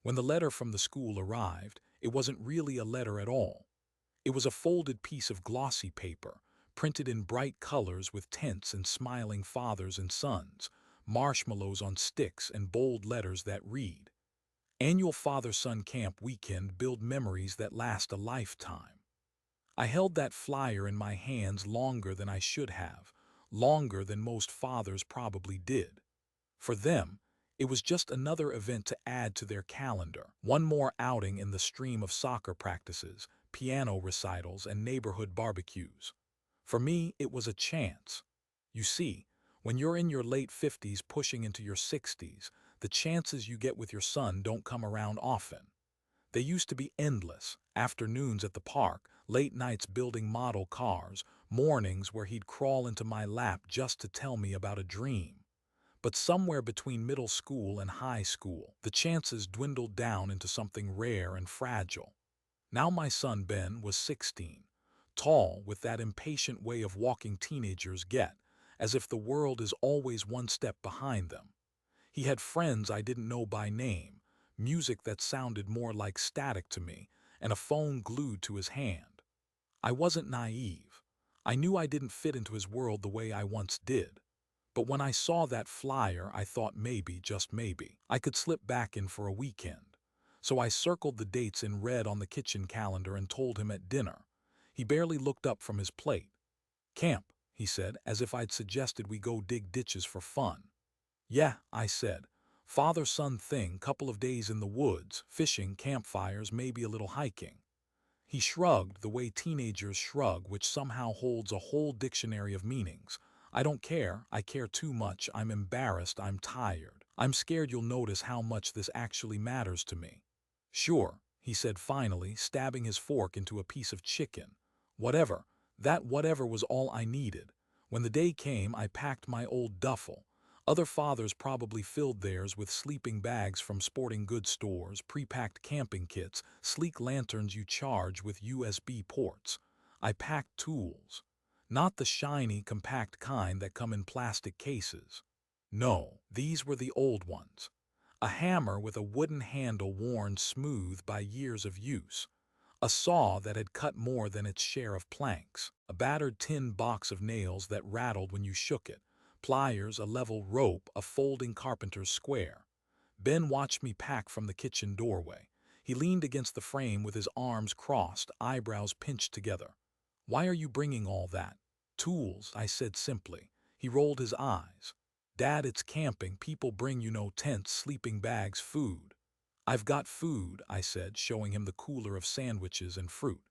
When the letter from the school arrived, it wasn't really a letter at all. It was a folded piece of glossy paper, printed in bright colors with tents and smiling fathers and sons, marshmallows on sticks and bold letters that read, Annual Father-Son Camp Weekend, build memories that last a lifetime. I held that flyer in my hands longer than I should have, longer than most fathers probably did. For them, it was just another event to add to their calendar, one more outing in the stream of soccer practices, piano recitals, and neighborhood barbecues. For me, it was a chance. You see, when you're in your late 50s pushing into your 60s, the chances you get with your son don't come around often. They used to be endless: afternoons at the park, late nights building model cars, mornings where he'd crawl into my lap just to tell me about a dream. But somewhere between middle school and high school, the chances dwindled down into something rare and fragile. Now my son Ben was 16, tall, with that impatient way of walking teenagers get, as if the world is always one step behind them. He had friends I didn't know by name, music that sounded more like static to me, and a phone glued to his hand. I wasn't naive. I knew I didn't fit into his world the way I once did. But when I saw that flyer, I thought maybe, just maybe, I could slip back in for a weekend. So I circled the dates in red on the kitchen calendar and told him at dinner. He barely looked up from his plate. "Camp," he said, as if I'd suggested we go dig ditches for fun. "Yeah," I said. "Father-son thing, couple of days in the woods, fishing, campfires, maybe a little hiking." He shrugged the way teenagers shrug, which somehow holds a whole dictionary of meanings. "I don't care, I care too much, I'm embarrassed, I'm tired. I'm scared you'll notice how much this actually matters to me." "Sure," he said finally, stabbing his fork into a piece of chicken. "Whatever." That whatever was all I needed. When the day came, I packed my old duffel. Other fathers probably filled theirs with sleeping bags from sporting goods stores, pre-packed camping kits, sleek lanterns you charge with USB ports. I packed tools. Not the shiny, compact kind that come in plastic cases. No, these were the old ones. A hammer with a wooden handle worn smooth by years of use. A saw that had cut more than its share of planks. A battered tin box of nails that rattled when you shook it. Pliers, a level rope, a folding carpenter's square. Ben watched me pack from the kitchen doorway. He leaned against the frame with his arms crossed, eyebrows pinched together. "Why are you bringing all that?" "Tools," I said simply. He rolled his eyes. "Dad, it's camping. People bring, tents, sleeping bags, food." "I've got food," I said, showing him the cooler of sandwiches and fruit.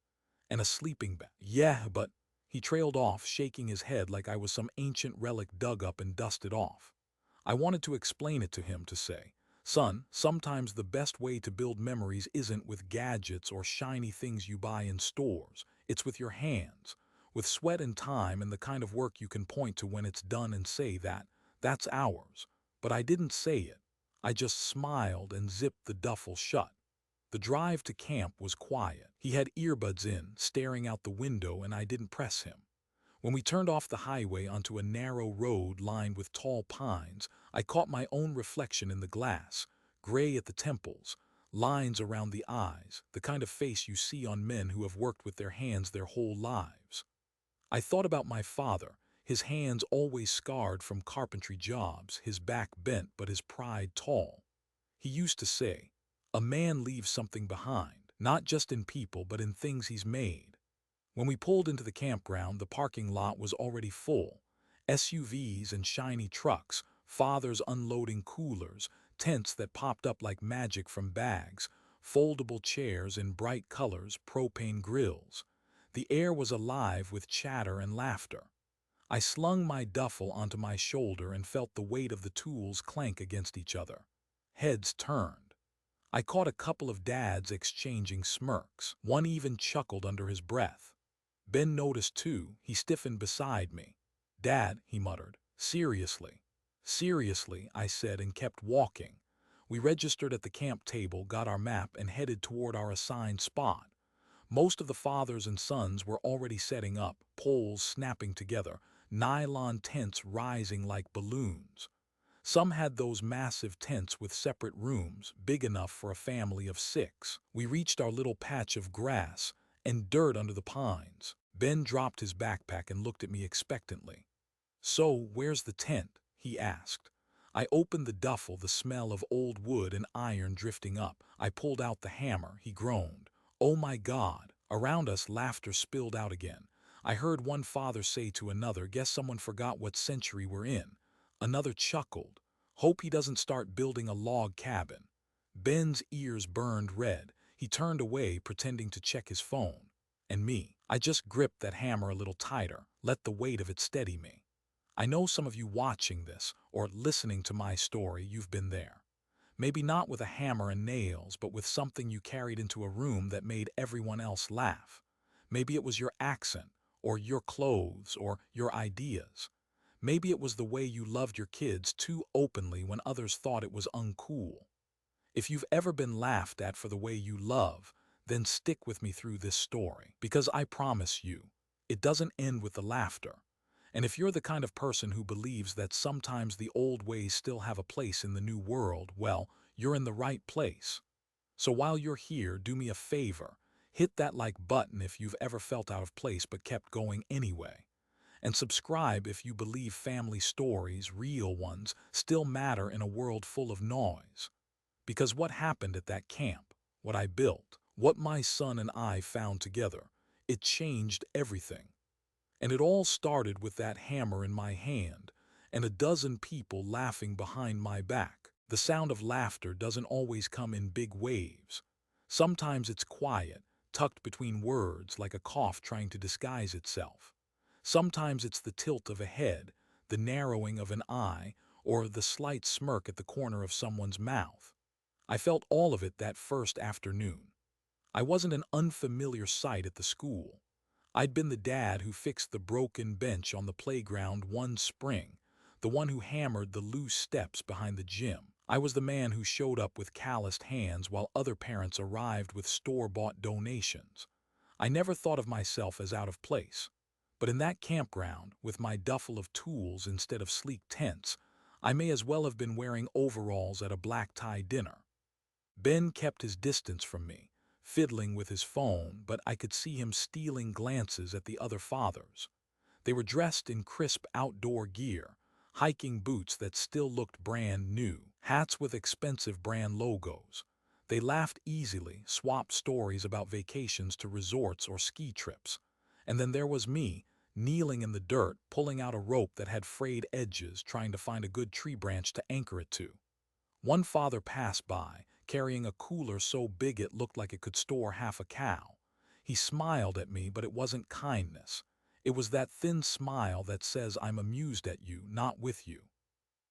"And a sleeping bag." "Yeah, but—" He trailed off, shaking his head like I was some ancient relic dug up and dusted off. I wanted to explain it to him, to say, "Son, sometimes the best way to build memories isn't with gadgets or shiny things you buy in stores. It's with your hands, with sweat and time, and the kind of work you can point to when it's done and say that's ours." But I didn't say it. I just smiled and zipped the duffel shut. The drive to camp was quiet. He had earbuds in, staring out the window, and I didn't press him. When we turned off the highway onto a narrow road lined with tall pines, I caught my own reflection in the glass, gray at the temples, lines around the eyes, the kind of face you see on men who have worked with their hands their whole lives. I thought about my father, his hands always scarred from carpentry jobs, his back bent but his pride tall. He used to say, "A man leaves something behind, not just in people but in things he's made." When we pulled into the campground, the parking lot was already full. SUVs and shiny trucks, fathers unloading coolers, tents that popped up like magic from bags, foldable chairs in bright colors, propane grills. The air was alive with chatter and laughter. I slung my duffel onto my shoulder and felt the weight of the tools clank against each other. Heads turned. I caught a couple of dads exchanging smirks. One even chuckled under his breath. Ben noticed too. He stiffened beside me. "Dad," he muttered. "Seriously." "Seriously," I said, and kept walking. We registered at the camp table, got our map, and headed toward our assigned spot. Most of the fathers and sons were already setting up, poles snapping together, nylon tents rising like balloons. Some had those massive tents with separate rooms, big enough for a family of 6. We reached our little patch of grass and dirt under the pines. Ben dropped his backpack and looked at me expectantly. "So, where's the tent?" he asked. I opened the duffel, the smell of old wood and iron drifting up. I pulled out the hammer. He groaned. "Oh my God!" Around us, laughter spilled out again. I heard one father say to another, "Guess someone forgot what century we're in." Another chuckled. "Hope he doesn't start building a log cabin." Ben's ears burned red. He turned away, pretending to check his phone. And me, I just gripped that hammer a little tighter, let the weight of it steady me. I know some of you watching this or listening to my story, you've been there. Maybe not with a hammer and nails, but with something you carried into a room that made everyone else laugh. Maybe it was your accent, or your clothes, or your ideas. Maybe it was the way you loved your kids too openly when others thought it was uncool. If you've ever been laughed at for the way you love, then stick with me through this story, because I promise you, it doesn't end with the laughter. And if you're the kind of person who believes that sometimes the old ways still have a place in the new world, well, you're in the right place. So while you're here, do me a favor. Hit that like button if you've ever felt out of place but kept going anyway. And subscribe if you believe family stories, real ones, still matter in a world full of noise. Because what happened at that camp, what I built, what my son and I found together, it changed everything. And it all started with that hammer in my hand and a dozen people laughing behind my back. The sound of laughter doesn't always come in big waves. Sometimes it's quiet, tucked between words like a cough trying to disguise itself. Sometimes it's the tilt of a head, the narrowing of an eye, or the slight smirk at the corner of someone's mouth. I felt all of it that first afternoon. I wasn't an unfamiliar sight at the school. I'd been the dad who fixed the broken bench on the playground one spring, the one who hammered the loose steps behind the gym. I was the man who showed up with calloused hands while other parents arrived with store-bought donations. I never thought of myself as out of place. But in that campground, with my duffel of tools instead of sleek tents, I may as well have been wearing overalls at a black-tie dinner. Ben kept his distance from me, fiddling with his phone, but I could see him stealing glances at the other fathers. They were dressed in crisp outdoor gear, hiking boots that still looked brand new, hats with expensive brand logos. They laughed easily, swapped stories about vacations to resorts or ski trips. And then there was me, kneeling in the dirt, pulling out a rope that had frayed edges, trying to find a good tree branch to anchor it to. One father passed by, carrying a cooler so big it looked like it could store half a cow. He smiled at me, but it wasn't kindness. It was that thin smile that says, "I'm amused at you, not with you."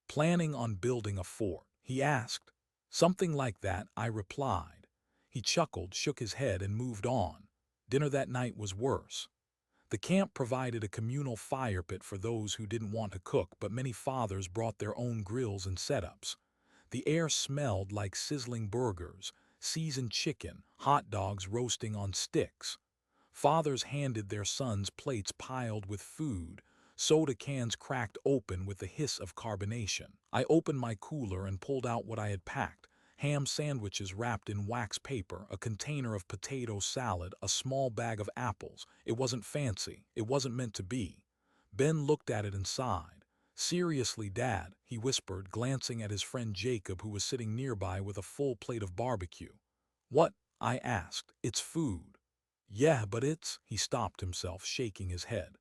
"Planning on building a fort?" he asked. "Something like that," I replied. He chuckled, shook his head, and moved on. Dinner that night was worse. The camp provided a communal fire pit for those who didn't want to cook, but many fathers brought their own grills and setups. The air smelled like sizzling burgers, seasoned chicken, hot dogs roasting on sticks. Fathers handed their sons plates piled with food, soda cans cracked open with the hiss of carbonation. I opened my cooler and pulled out what I had packed: ham sandwiches wrapped in wax paper, a container of potato salad, a small bag of apples. It wasn't fancy. It wasn't meant to be. Ben looked at it and sighed. "Seriously, Dad," he whispered, glancing at his friend Jacob, who was sitting nearby with a full plate of barbecue. "What?" I asked. "It's food." "Yeah, but it's—" He stopped himself, shaking his head.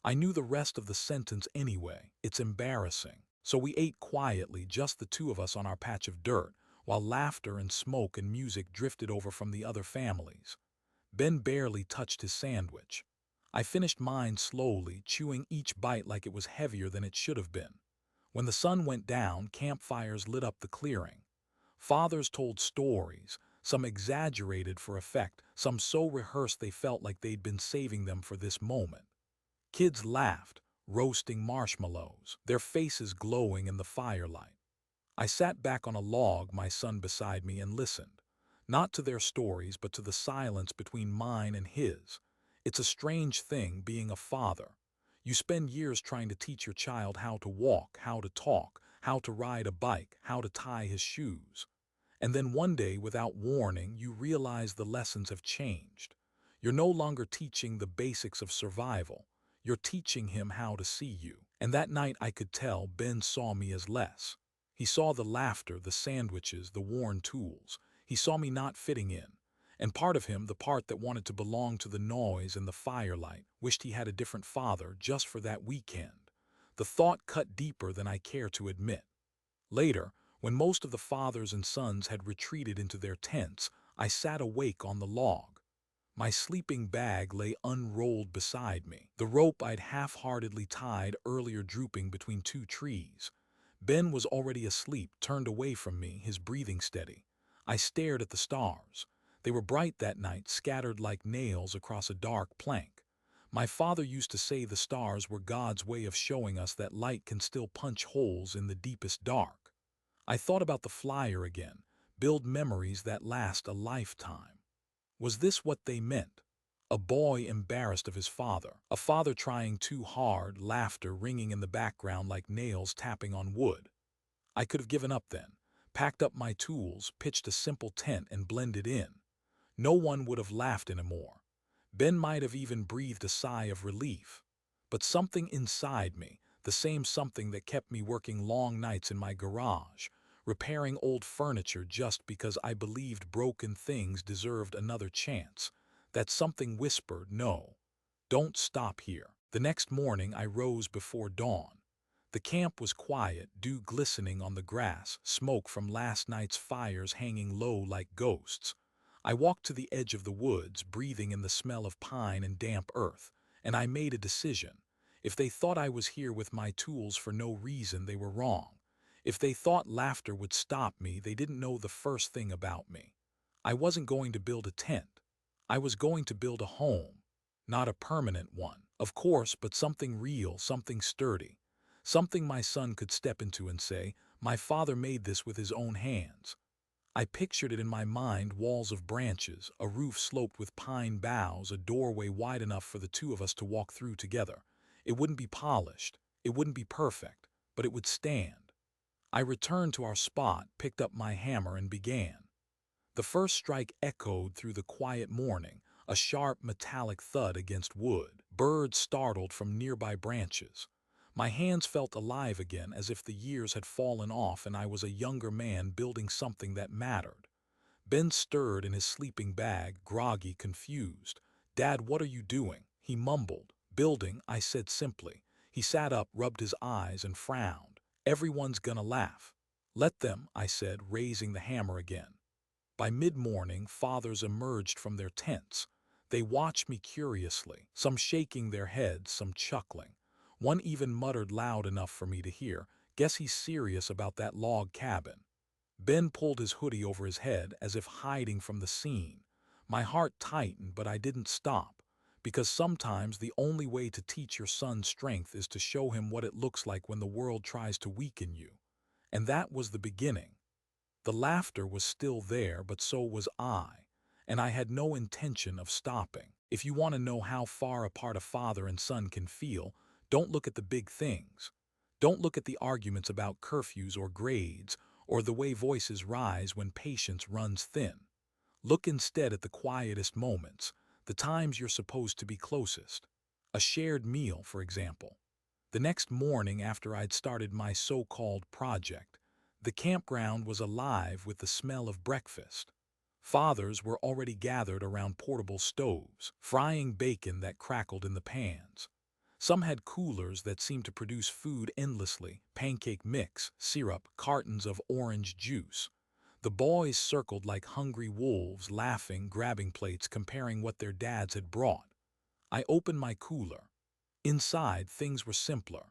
I knew the rest of the sentence anyway. "It's embarrassing." So we ate quietly, just the two of us on our patch of dirt, while laughter and smoke and music drifted over from the other families. Ben barely touched his sandwich. I finished mine slowly, chewing each bite like it was heavier than it should have been. When the sun went down, campfires lit up the clearing. Fathers told stories, some exaggerated for effect, some so rehearsed they felt like they'd been saving them for this moment. Kids laughed, roasting marshmallows, their faces glowing in the firelight. I sat back on a log, my son beside me, and listened. Not to their stories, but to the silence between mine and his. It's a strange thing being a father. You spend years trying to teach your child how to walk, how to talk, how to ride a bike, how to tie his shoes. And then one day, without warning, you realize the lessons have changed. You're no longer teaching the basics of survival. You're teaching him how to see you. And that night I could tell Ben saw me as less. He saw the laughter, the sandwiches, the worn tools. He saw me not fitting in. And part of him, the part that wanted to belong to the noise and the firelight, wished he had a different father just for that weekend. The thought cut deeper than I care to admit. Later, when most of the fathers and sons had retreated into their tents, I sat awake on the log. My sleeping bag lay unrolled beside me, the rope I'd half-heartedly tied earlier drooping between two trees. Ben was already asleep, turned away from me, his breathing steady. I stared at the stars. They were bright that night, scattered like nails across a dark plank. My father used to say the stars were God's way of showing us that light can still punch holes in the deepest dark. I thought about the flyer again, build memories that last a lifetime. Was this what they meant? A boy embarrassed of his father, a father trying too hard, laughter ringing in the background like nails tapping on wood. I could have given up then, packed up my tools, pitched a simple tent and blended in. No one would have laughed anymore. Ben might have even breathed a sigh of relief. But something inside me, the same something that kept me working long nights in my garage, repairing old furniture just because I believed broken things deserved another chance, that something whispered, no, don't stop here. The next morning I rose before dawn. The camp was quiet, dew glistening on the grass, smoke from last night's fires hanging low like ghosts. I walked to the edge of the woods, breathing in the smell of pine and damp earth, and I made a decision. If they thought I was here with my tools for no reason, they were wrong. If they thought laughter would stop me, they didn't know the first thing about me. I wasn't going to build a tent. I was going to build a home. Not a permanent one, of course, but something real, something sturdy. Something my son could step into and say, my father made this with his own hands. I pictured it in my mind, walls of branches, a roof sloped with pine boughs, a doorway wide enough for the two of us to walk through together. It wouldn't be polished, it wouldn't be perfect, but it would stand. I returned to our spot, picked up my hammer and began. The first strike echoed through the quiet morning, a sharp metallic thud against wood. Birds startled from nearby branches. My hands felt alive again, as if the years had fallen off and I was a younger man building something that mattered. Ben stirred in his sleeping bag, groggy, confused. "Dad, what are you doing?" he mumbled. "Building," I said simply. He sat up, rubbed his eyes, and frowned. "Everyone's gonna laugh." "Let them," I said, raising the hammer again. By mid-morning, fathers emerged from their tents. They watched me curiously, some shaking their heads, some chuckling. One even muttered loud enough for me to hear, "Guess he's serious about that log cabin." Ben pulled his hoodie over his head as if hiding from the scene. My heart tightened, but I didn't stop, because sometimes the only way to teach your son strength is to show him what it looks like when the world tries to weaken you. And that was the beginning. The laughter was still there, but so was I, and I had no intention of stopping. If you want to know how far apart a father and son can feel, don't look at the big things. Don't look at the arguments about curfews or grades, or the way voices rise when patience runs thin. Look instead at the quietest moments, the times you're supposed to be closest. A shared meal, for example. The next morning after I'd started my so-called project, the campground was alive with the smell of breakfast. Fathers were already gathered around portable stoves, frying bacon that crackled in the pans. Some had coolers that seemed to produce food endlessly, pancake mix, syrup, cartons of orange juice. The boys circled like hungry wolves, laughing, grabbing plates, comparing what their dads had brought. I opened my cooler. Inside, things were simpler.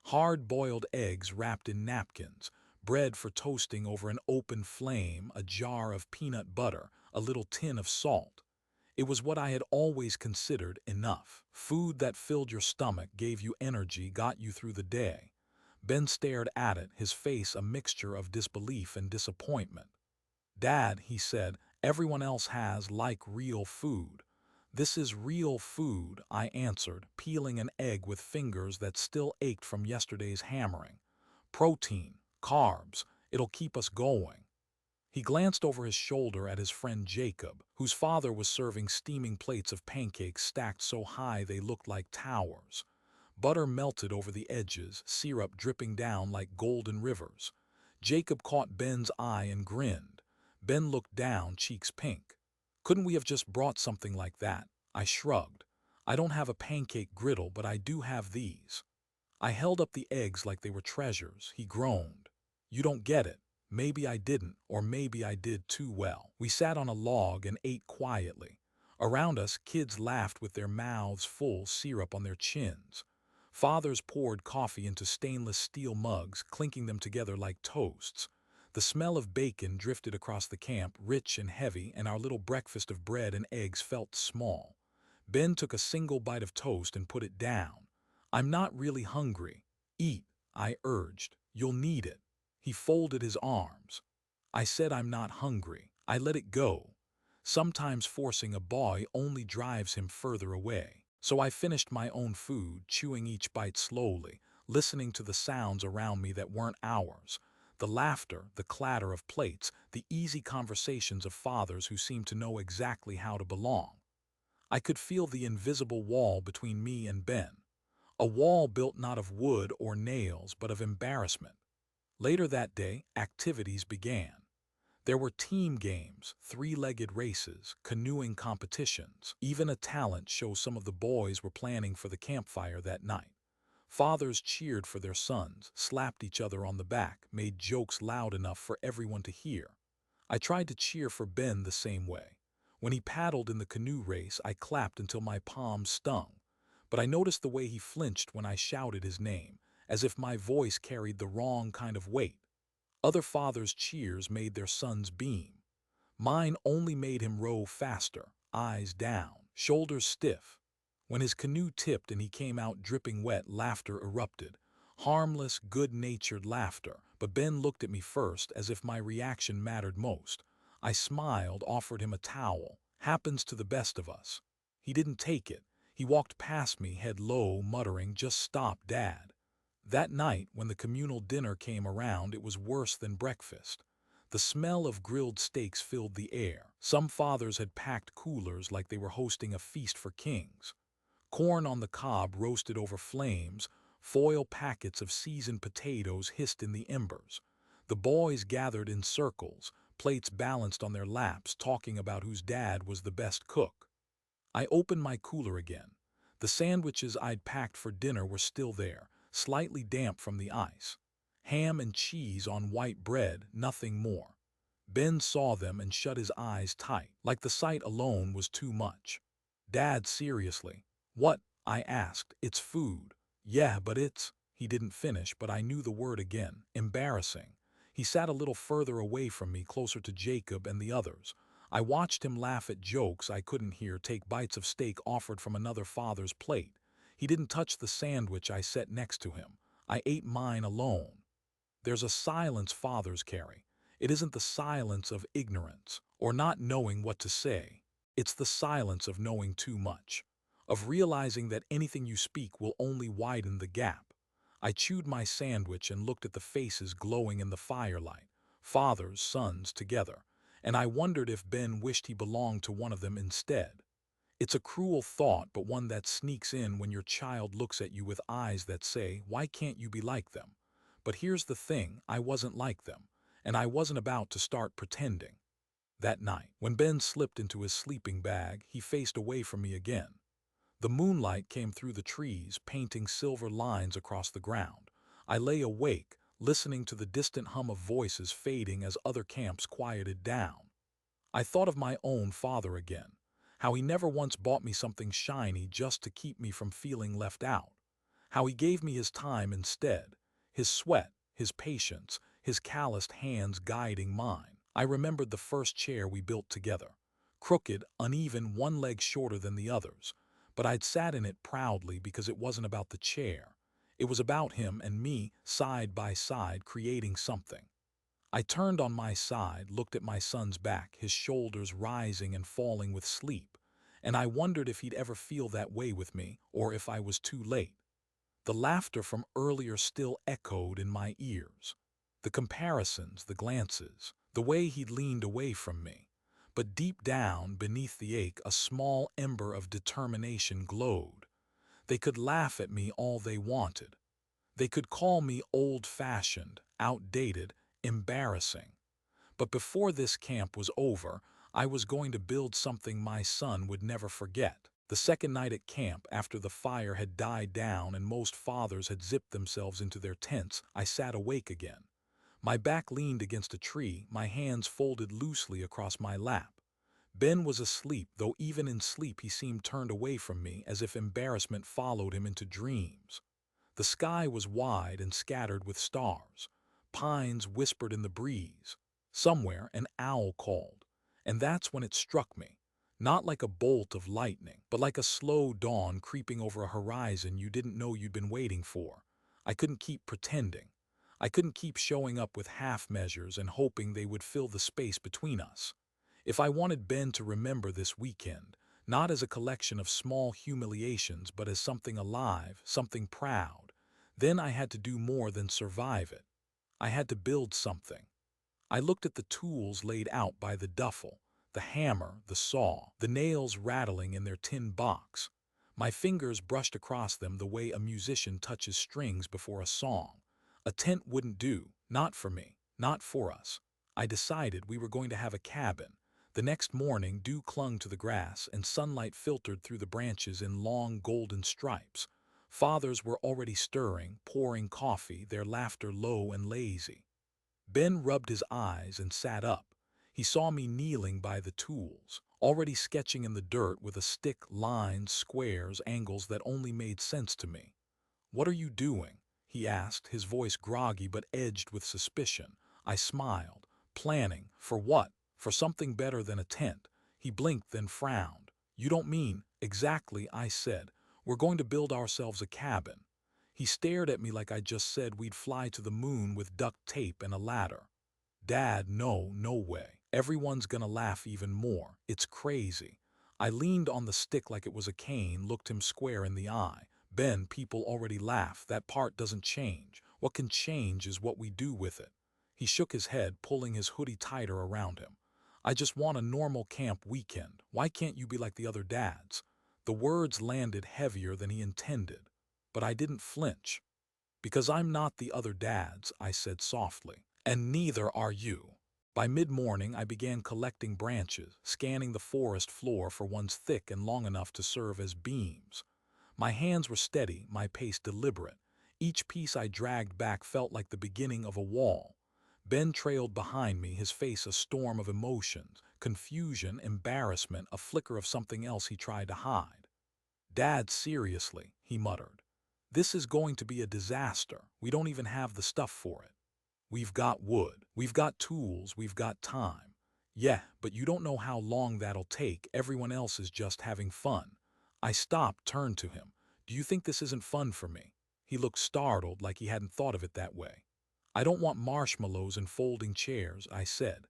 Hard-boiled eggs wrapped in napkins, bread for toasting over an open flame, a jar of peanut butter, a little tin of salt. It was what I had always considered enough. Food that filled your stomach, gave you energy, got you through the day. Ben stared at it, his face a mixture of disbelief and disappointment. "Dad," he said, "everyone else has, like, real food." "This is real food," I answered, peeling an egg with fingers that still ached from yesterday's hammering. "Protein, Carbs. It'll keep us going. He glanced over his shoulder at his friend Jacob, whose father was serving steaming plates of pancakes stacked so high they looked like towers. Butter melted over the edges, syrup dripping down like golden rivers. Jacob caught Ben's eye and grinned. Ben looked down, cheeks pink. Couldn't we have just brought something like that? I shrugged. I don't have a pancake griddle, but I do have these. I held up the eggs like they were treasures. He groaned. You don't get it. Maybe I didn't, or maybe I did too well. We sat on a log and ate quietly. Around us, kids laughed with their mouths full, syrup on their chins. Fathers poured coffee into stainless steel mugs, clinking them together like toasts. The smell of bacon drifted across the camp, rich and heavy, and our little breakfast of bread and eggs felt small. Ben took a single bite of toast and put it down. I'm not really hungry. Eat, I urged. You'll need it. He folded his arms. I said I'm not hungry. I let it go. Sometimes forcing a boy only drives him further away. So I finished my own food, chewing each bite slowly, listening to the sounds around me that weren't ours. The laughter, the clatter of plates, the easy conversations of fathers who seemed to know exactly how to belong. I could feel the invisible wall between me and Ben. A wall built not of wood or nails, but of embarrassment. Later that day, activities began. There were team games, three-legged races, canoeing competitions, even a talent show some of the boys were planning for the campfire that night. Fathers cheered for their sons, slapped each other on the back, made jokes loud enough for everyone to hear. I tried to cheer for Ben the same way. When he paddled in the canoe race, I clapped until my palms stung. But I noticed the way he flinched when I shouted his name, as if my voice carried the wrong kind of weight. Other fathers' cheers made their sons beam. Mine only made him row faster, eyes down, shoulders stiff. When his canoe tipped and he came out dripping wet, laughter erupted. Harmless, good-natured laughter, but Ben looked at me first as if my reaction mattered most. I smiled, offered him a towel. Happens to the best of us. He didn't take it. He walked past me, head low, muttering, "Just stop, Dad." That night, when the communal dinner came around, it was worse than breakfast. The smell of grilled steaks filled the air. Some fathers had packed coolers like they were hosting a feast for kings. Corn on the cob roasted over flames, foil packets of seasoned potatoes hissed in the embers. The boys gathered in circles, plates balanced on their laps, talking about whose dad was the best cook. I opened my cooler again. The sandwiches I'd packed for dinner were still there, slightly damp from the ice. Ham and cheese on white bread, nothing more. Ben saw them and shut his eyes tight, like the sight alone was too much. "Dad, seriously." "What?" I asked. "It's food." "Yeah, but it's—" He didn't finish, but I knew the word again. Embarrassing. He sat a little further away from me, closer to Jacob and the others. I watched him laugh at jokes I couldn't hear, take bites of steak offered from another father's plate. He didn't touch the sandwich I set next to him. I ate mine alone. There's a silence fathers carry. It isn't the silence of ignorance or not knowing what to say. It's the silence of knowing too much, of realizing that anything you speak will only widen the gap. I chewed my sandwich and looked at the faces glowing in the firelight, fathers, sons together, and I wondered if Ben wished he belonged to one of them instead. It's a cruel thought, but one that sneaks in when your child looks at you with eyes that say, "Why can't you be like them?" But here's the thing, I wasn't like them, and I wasn't about to start pretending. That night, when Ben slipped into his sleeping bag, he faced away from me again. The moonlight came through the trees, painting silver lines across the ground. I lay awake, listening to the distant hum of voices fading as other camps quieted down. I thought of my own father again, how he never once bought me something shiny just to keep me from feeling left out, how he gave me his time instead, his sweat, his patience, his calloused hands guiding mine. I remembered the first chair we built together, crooked, uneven, one leg shorter than the others, but I'd sat in it proudly because it wasn't about the chair. It was about him and me, side by side, creating something. I turned on my side, looked at my son's back, his shoulders rising and falling with sleep, and I wondered if he'd ever feel that way with me, or if I was too late. The laughter from earlier still echoed in my ears. The comparisons, the glances, the way he'd leaned away from me. But deep down, beneath the ache, a small ember of determination glowed. They could laugh at me all they wanted. They could call me old-fashioned, outdated, embarrassing. But before this camp was over, I was going to build something my son would never forget. The second night at camp, after the fire had died down and most fathers had zipped themselves into their tents, I sat awake again. My back leaned against a tree, my hands folded loosely across my lap. Ben was asleep, though even in sleep he seemed turned away from me, as if embarrassment followed him into dreams. The sky was wide and scattered with stars. Pines whispered in the breeze. Somewhere an owl called. And that's when it struck me. Not like a bolt of lightning, but like a slow dawn creeping over a horizon you didn't know you'd been waiting for. I couldn't keep pretending. I couldn't keep showing up with half measures and hoping they would fill the space between us. If I wanted Ben to remember this weekend, not as a collection of small humiliations, but as something alive, something proud, then I had to do more than survive it. I had to build something. I looked at the tools laid out by the duffel, the hammer, the saw, the nails rattling in their tin box. My fingers brushed across them the way a musician touches strings before a song. A tent wouldn't do, not for me, not for us. I decided we were going to have a cabin. The next morning, dew clung to the grass and sunlight filtered through the branches in long golden stripes. Fathers were already stirring, pouring coffee, their laughter low and lazy. Ben rubbed his eyes and sat up. He saw me kneeling by the tools, already sketching in the dirt with a stick lines, squares, angles that only made sense to me. "What are you doing?" he asked, his voice groggy but edged with suspicion. I smiled. "Planning. For what?" "For something better than a tent." He blinked, then frowned. "You don't mean—" "Exactly," I said. "We're going to build ourselves a cabin." He stared at me like I just said we'd fly to the moon with duct tape and a ladder. "Dad, no, no way. Everyone's gonna laugh even more. It's crazy." I leaned on the stick like it was a cane, looked him square in the eye. "Ben, people already laugh. That part doesn't change. What can change is what we do with it." He shook his head, pulling his hoodie tighter around him. "I just want a normal camp weekend. Why can't you be like the other dads?" The words landed heavier than he intended. But I didn't flinch. "Because I'm not the other dads," I said softly. "And neither are you." By mid-morning, I began collecting branches, scanning the forest floor for ones thick and long enough to serve as beams. My hands were steady, my pace deliberate. Each piece I dragged back felt like the beginning of a wall. Ben trailed behind me, his face a storm of emotions, confusion, embarrassment, a flicker of something else he tried to hide. "Dad, seriously," he muttered. "This is going to be a disaster. We don't even have the stuff for it. We've got wood, we've got tools, we've got time." "Yeah, but you don't know how long that'll take. Everyone else is just having fun." I stopped, turned to him. "Do you think this isn't fun for me?" He looked startled, like he hadn't thought of it that way. "I don't want marshmallows and folding chairs," I said.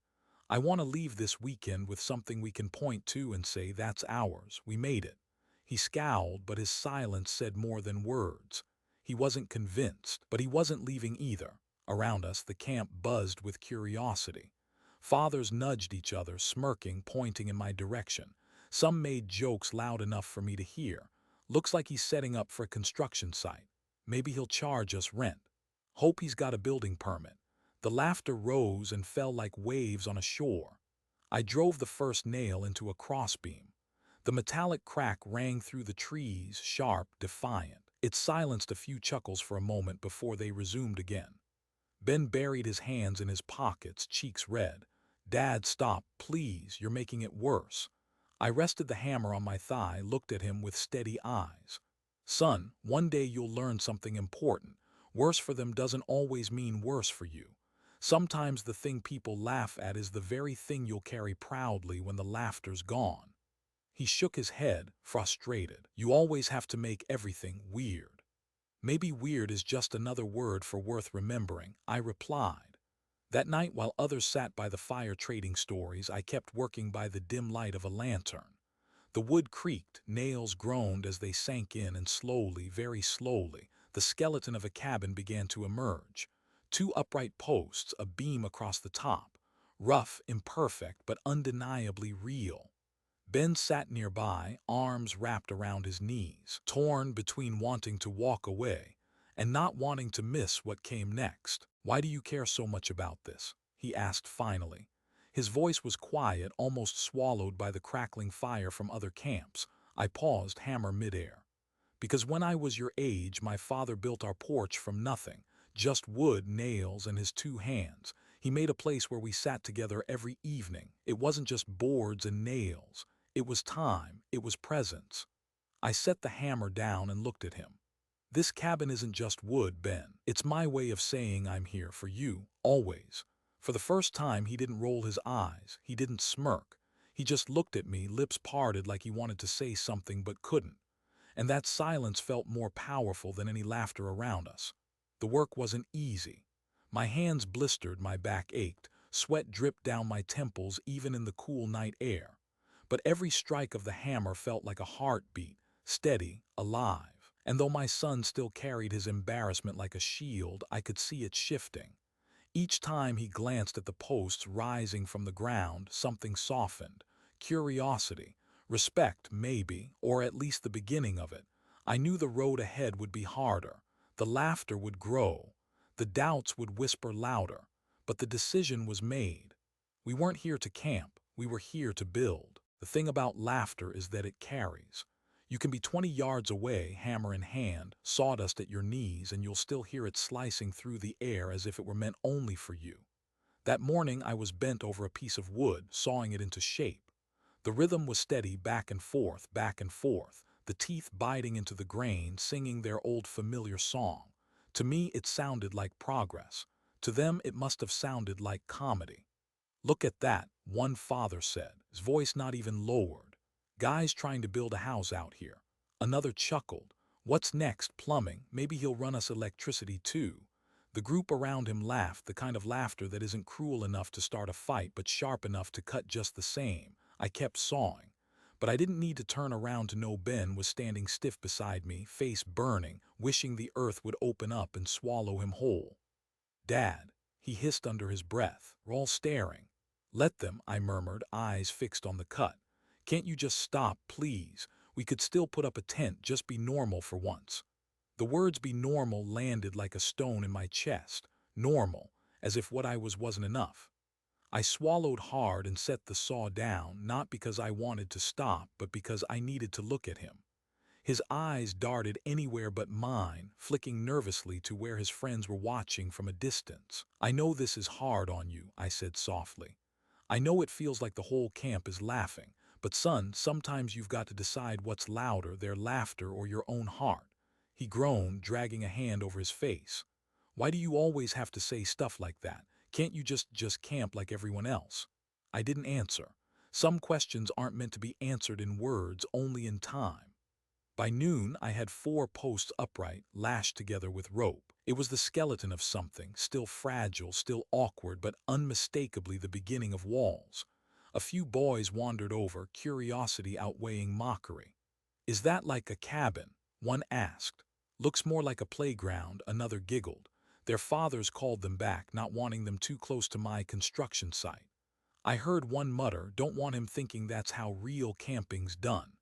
"I want to leave this weekend with something we can point to and say, that's ours, we made it." He scowled, but his silence said more than words. He wasn't convinced, but he wasn't leaving either. Around us, the camp buzzed with curiosity. Fathers nudged each other, smirking, pointing in my direction. Some made jokes loud enough for me to hear. "Looks like he's setting up for a construction site. Maybe he'll charge us rent. Hope he's got a building permit." The laughter rose and fell like waves on a shore. I drove the first nail into a crossbeam. The metallic crack rang through the trees, sharp, defiant. It silenced a few chuckles for a moment before they resumed again. Ben buried his hands in his pockets, cheeks red. "Dad, stop, please, you're making it worse." I rested the hammer on my thigh, looked at him with steady eyes. "Son, one day you'll learn something important. Worse for them doesn't always mean worse for you. Sometimes the thing people laugh at is the very thing you'll carry proudly when the laughter's gone." He shook his head, frustrated. "You always have to make everything weird." "Maybe weird is just another word for worth remembering," I replied. That night, while others sat by the fire trading stories, I kept working by the dim light of a lantern. The wood creaked, nails groaned as they sank in, and slowly, very slowly, the skeleton of a cabin began to emerge. Two upright posts, a beam across the top. Rough, imperfect, but undeniably real. Ben sat nearby, arms wrapped around his knees, torn between wanting to walk away and not wanting to miss what came next. "Why do you care so much about this?" he asked finally. His voice was quiet, almost swallowed by the crackling fire from other camps. I paused, hammer midair. "Because when I was your age, my father built our porch from nothing, just wood, nails, and his two hands. He made a place where we sat together every evening. It wasn't just boards and nails. It was time. It was presence." I set the hammer down and looked at him. "This cabin isn't just wood, Ben. It's my way of saying I'm here for you, always." For the first time, he didn't roll his eyes. He didn't smirk. He just looked at me, lips parted like he wanted to say something but couldn't. And that silence felt more powerful than any laughter around us. The work wasn't easy. My hands blistered, my back ached, sweat dripped down my temples even in the cool night air. But every strike of the hammer felt like a heartbeat, steady, alive. And though my son still carried his embarrassment like a shield, I could see it shifting. Each time he glanced at the posts rising from the ground, something softened. Curiosity, respect maybe, or at least the beginning of it. I knew the road ahead would be harder. The laughter would grow. The doubts would whisper louder. But the decision was made. We weren't here to camp. We were here to build. The thing about laughter is that it carries. You can be 20 yards away, hammer in hand, sawdust at your knees, and you'll still hear it slicing through the air as if it were meant only for you. That morning I was bent over a piece of wood, sawing it into shape. The rhythm was steady, back and forth, the teeth biting into the grain, singing their old familiar song. To me it sounded like progress. To them it must have sounded like comedy. "Look at that," one father said, his voice not even lowered. "Guys trying to build a house out here." Another chuckled. "What's next? Plumbing? Maybe he'll run us electricity too." The group around him laughed, the kind of laughter that isn't cruel enough to start a fight but sharp enough to cut just the same. I kept sawing. But I didn't need to turn around to know Ben was standing stiff beside me, face burning, wishing the earth would open up and swallow him whole. "Dad," he hissed under his breath. We're all staring. "Let them," I murmured, eyes fixed on the cut. "Can't you just stop, please? We could still put up a tent, just be normal for once." The words "be normal" landed like a stone in my chest. Normal, as if what I was wasn't enough. I swallowed hard and set the saw down, not because I wanted to stop, but because I needed to look at him. His eyes darted anywhere but mine, flicking nervously to where his friends were watching from a distance. "I know this is hard on you," I said softly. "I know it feels like the whole camp is laughing, but son, sometimes you've got to decide what's louder, their laughter or your own heart." He groaned, dragging a hand over his face. "Why do you always have to say stuff like that? Can't you just camp like everyone else?" I didn't answer. Some questions aren't meant to be answered in words, only in time. By noon, I had 4 posts upright, lashed together with rope. It was the skeleton of something, still fragile, still awkward, but unmistakably the beginning of walls. A few boys wandered over, curiosity outweighing mockery. "Is that like a cabin?" one asked. "Looks more like a playground," another giggled. Their fathers called them back, not wanting them too close to my construction site. I heard one mutter, "Don't want him thinking that's how real camping's done."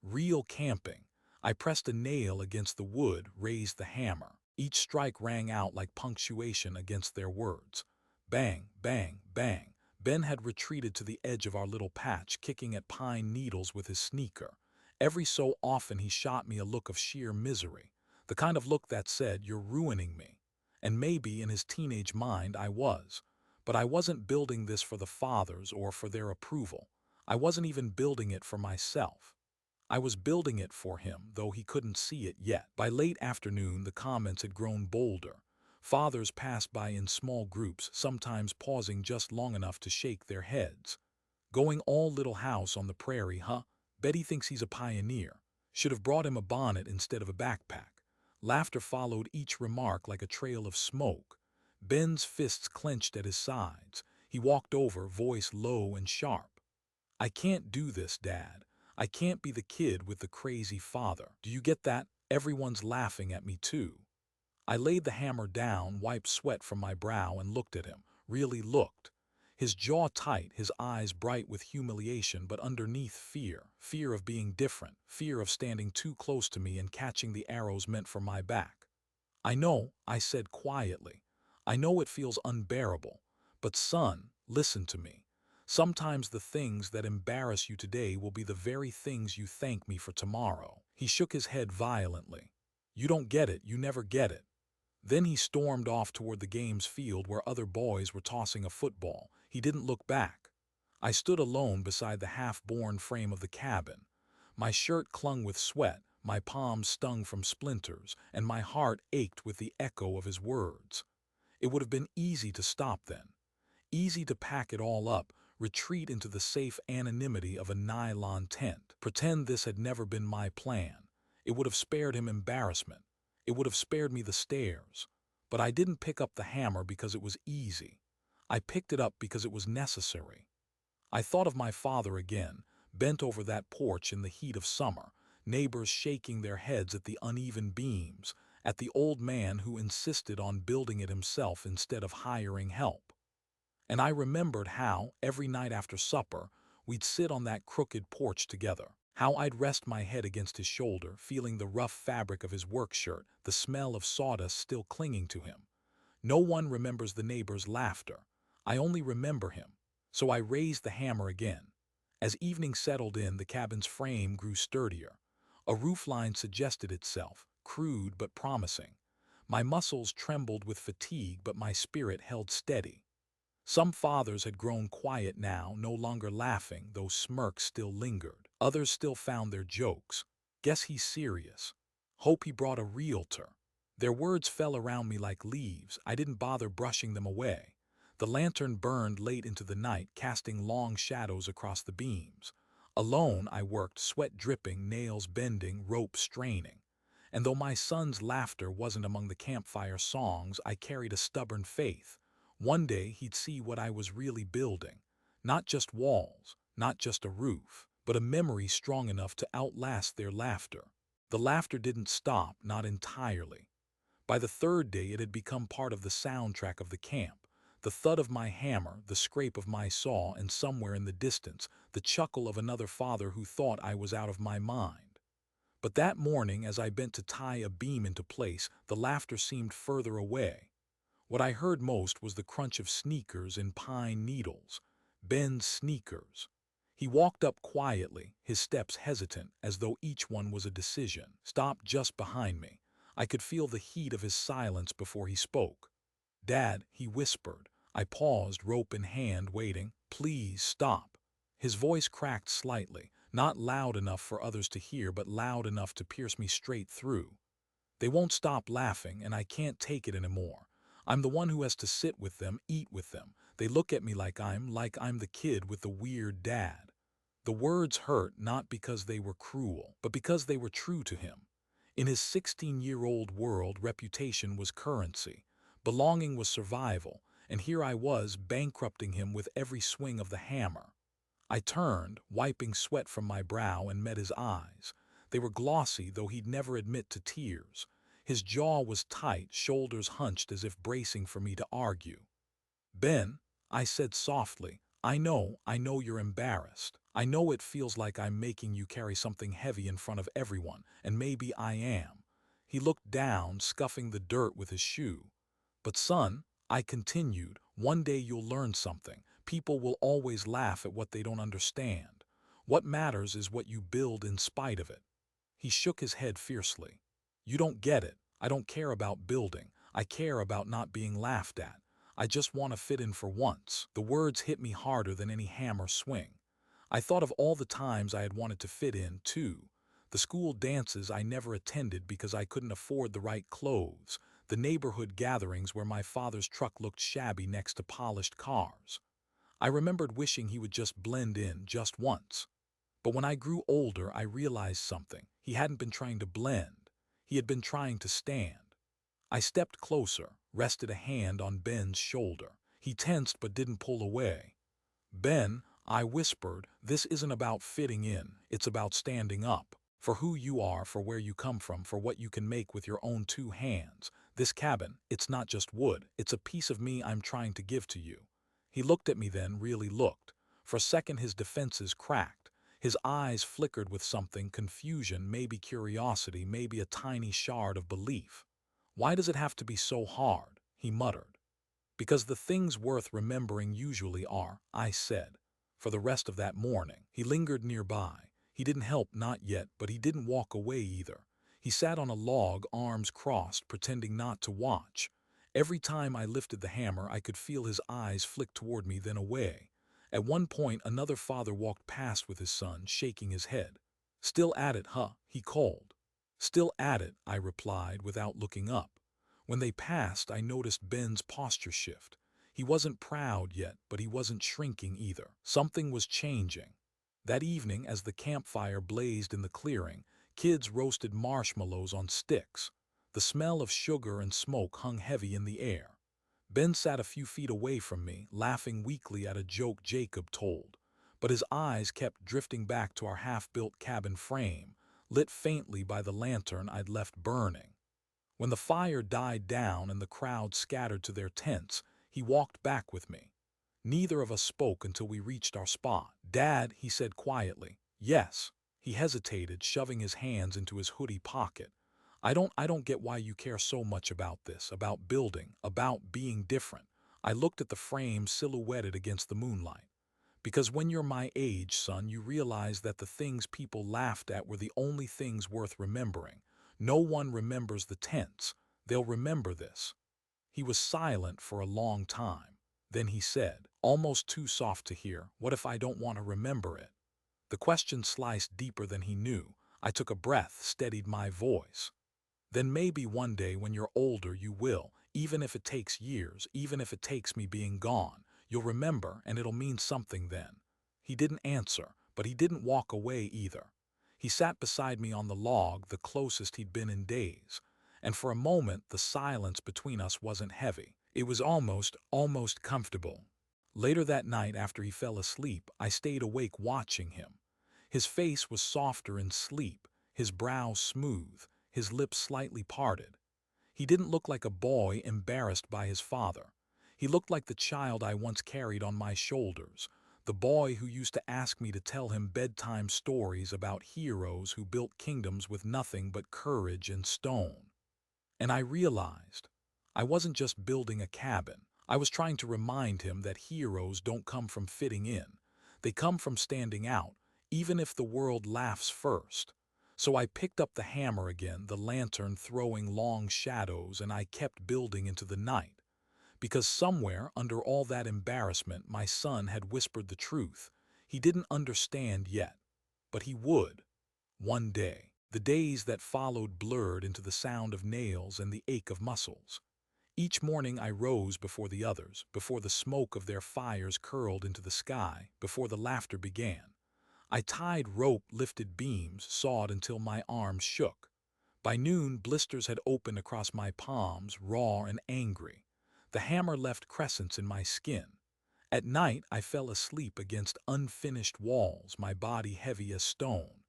Real camping. I pressed a nail against the wood, raised the hammer. Each strike rang out like punctuation against their words. Bang, bang, bang. Ben had retreated to the edge of our little patch, kicking at pine needles with his sneaker. Every so often he shot me a look of sheer misery, the kind of look that said, "You're ruining me." And maybe in his teenage mind I was. But I wasn't building this for the fathers or for their approval. I wasn't even building it for myself. I was building it for him, though he couldn't see it yet. By late afternoon, the comments had grown bolder. Fathers passed by in small groups, sometimes pausing just long enough to shake their heads. "Going all little house on the prairie, huh? Bet he thinks he's a pioneer. Should have brought him a bonnet instead of a backpack." Laughter followed each remark like a trail of smoke. Ben's fists clenched at his sides. He walked over, voice low and sharp. "I can't do this, Dad. I can't be the kid with the crazy father. Do you get that? Everyone's laughing at me too." I laid the hammer down, wiped sweat from my brow, and looked at him. Really looked. His jaw tight, his eyes bright with humiliation, but underneath fear. Fear of being different, fear of standing too close to me and catching the arrows meant for my back. "I know," I said quietly. "I know it feels unbearable. But son, listen to me. Sometimes the things that embarrass you today will be the very things you thank me for tomorrow." He shook his head violently. "You don't get it, you never get it." Then he stormed off toward the games field where other boys were tossing a football. He didn't look back. I stood alone beside the half-born frame of the cabin. My shirt clung with sweat, my palms stung from splinters, and my heart ached with the echo of his words. It would have been easy to stop then. Easy to pack it all up, retreat into the safe anonymity of a nylon tent, pretend this had never been my plan. It would have spared him embarrassment. It would have spared me the stares. But I didn't pick up the hammer because it was easy. I picked it up because it was necessary. I thought of my father again, bent over that porch in the heat of summer, neighbors shaking their heads at the uneven beams, at the old man who insisted on building it himself instead of hiring help. And I remembered how, every night after supper, we'd sit on that crooked porch together. How I'd rest my head against his shoulder, feeling the rough fabric of his work shirt, the smell of sawdust still clinging to him. No one remembers the neighbor's laughter. I only remember him. So I raised the hammer again. As evening settled in, the cabin's frame grew sturdier. A roofline suggested itself, crude but promising. My muscles trembled with fatigue, but my spirit held steady. Some fathers had grown quiet now, no longer laughing, though smirks still lingered. Others still found their jokes. "Guess he's serious. Hope he brought a realtor." Their words fell around me like leaves. I didn't bother brushing them away. The lantern burned late into the night, casting long shadows across the beams. Alone I worked, sweat dripping, nails bending, rope straining. And though my son's laughter wasn't among the campfire songs, I carried a stubborn faith. One day he'd see what I was really building. Not just walls, not just a roof, but a memory strong enough to outlast their laughter. The laughter didn't stop, not entirely. By the third day it had become part of the soundtrack of the camp. The thud of my hammer, the scrape of my saw, and somewhere in the distance, the chuckle of another father who thought I was out of my mind. But that morning, as I bent to tie a beam into place, the laughter seemed further away. What I heard most was the crunch of sneakers in pine needles. Ben's sneakers. He walked up quietly, his steps hesitant, as though each one was a decision. Stopped just behind me. I could feel the heat of his silence before he spoke. "Dad," he whispered. I paused, rope in hand, waiting. "Please stop." His voice cracked slightly, not loud enough for others to hear, but loud enough to pierce me straight through. "They won't stop laughing, and I can't take it anymore. I'm the one who has to sit with them, eat with them. They look at me like I'm the kid with the weird dad." The words hurt not because they were cruel, but because they were true to him. In his 16-year-old world, reputation was currency. Belonging was survival, and here I was bankrupting him with every swing of the hammer. I turned, wiping sweat from my brow, and met his eyes. They were glossy, though he'd never admit to tears. His jaw was tight, shoulders hunched as if bracing for me to argue. "Ben," I said softly, I know you're embarrassed. I know it feels like I'm making you carry something heavy in front of everyone, and maybe I am." He looked down, scuffing the dirt with his shoe. "But son," I continued, "one day you'll learn something. People will always laugh at what they don't understand. What matters is what you build in spite of it." He shook his head fiercely. "You don't get it. I don't care about building. I care about not being laughed at. I just want to fit in for once." The words hit me harder than any hammer swing. I thought of all the times I had wanted to fit in, too. The school dances I never attended because I couldn't afford the right clothes. The neighborhood gatherings where my father's truck looked shabby next to polished cars. I remembered wishing he would just blend in just once. But when I grew older, I realized something. He hadn't been trying to blend. He had been trying to stand. I stepped closer, rested a hand on Ben's shoulder. He tensed but didn't pull away. "Ben," I whispered, "this isn't about fitting in. It's about standing up. For who you are, for where you come from, for what you can make with your own two hands. This cabin, it's not just wood, it's a piece of me I'm trying to give to you." He looked at me then, really looked. For a second his defenses cracked. His eyes flickered with something, confusion, maybe curiosity, maybe a tiny shard of belief. "Why does it have to be so hard?" he muttered. "Because the things worth remembering usually are," I said. For the rest of that morning, he lingered nearby. He didn't help, not yet, but he didn't walk away either. He sat on a log, arms crossed, pretending not to watch. Every time I lifted the hammer, I could feel his eyes flick toward me, then away. At one point, another father walked past with his son, shaking his head. "Still at it, huh?" he called. "Still at it," I replied without looking up. When they passed, I noticed Ben's posture shift. He wasn't proud yet, but he wasn't shrinking either. Something was changing. That evening, as the campfire blazed in the clearing, kids roasted marshmallows on sticks. The smell of sugar and smoke hung heavy in the air. Ben sat a few feet away from me, laughing weakly at a joke Jacob told. But his eyes kept drifting back to our half-built cabin frame, lit faintly by the lantern I'd left burning. When the fire died down and the crowd scattered to their tents, he walked back with me. Neither of us spoke until we reached our spot. "Dad," he said quietly. "Yes." He hesitated, shoving his hands into his hoodie pocket. I don't get why you care so much about this, about building, about being different." I looked at the frame silhouetted against the moonlight. "Because when you're my age, son, you realize that the things people laughed at were the only things worth remembering. No one remembers the tents. They'll remember this." He was silent for a long time. Then he said, almost too soft to hear, "What if I don't want to remember it?" The question sliced deeper than he knew. I took a breath, steadied my voice. "Then maybe one day when you're older you will, even if it takes years, even if it takes me being gone. You'll remember, and it'll mean something then." He didn't answer, but he didn't walk away either. He sat beside me on the log, the closest he'd been in days. And for a moment the silence between us wasn't heavy. It was almost comfortable. Later that night, after he fell asleep, I stayed awake watching him. His face was softer in sleep, his brow smooth, his lips slightly parted. He didn't look like a boy embarrassed by his father. He looked like the child I once carried on my shoulders, the boy who used to ask me to tell him bedtime stories about heroes who built kingdoms with nothing but courage and stone. And I realized I wasn't just building a cabin. I was trying to remind him that heroes don't come from fitting in. They come from standing out, even if the world laughs first. So I picked up the hammer again, the lantern throwing long shadows, and I kept building into the night. Because somewhere under all that embarrassment, my son had whispered the truth. He didn't understand yet, but he would. One day. The days that followed blurred into the sound of nails and the ache of muscles. Each morning I rose before the others, before the smoke of their fires curled into the sky, before the laughter began. I tied rope, lifted beams, sawed until my arms shook. By noon, blisters had opened across my palms, raw and angry. The hammer left crescents in my skin. At night, I fell asleep against unfinished walls, my body heavy as stone.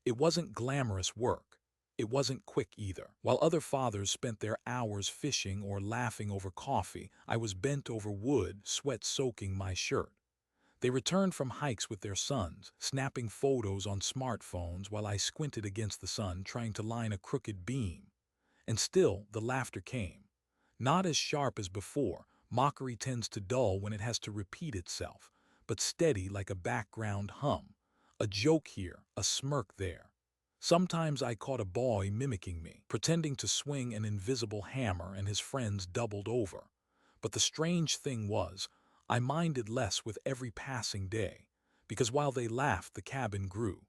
It wasn't glamorous work. It wasn't quick either. While other fathers spent their hours fishing or laughing over coffee, I was bent over wood, sweat soaking my shirt. They returned from hikes with their sons, snapping photos on smartphones while I squinted against the sun trying to line a crooked beam. And still, the laughter came. Not as sharp as before. Mockery tends to dull when it has to repeat itself, but steady like a background hum. A joke here, a smirk there. Sometimes I caught a boy mimicking me, pretending to swing an invisible hammer, and his friends doubled over. But the strange thing was, I minded less with every passing day, because while they laughed, the cabin grew.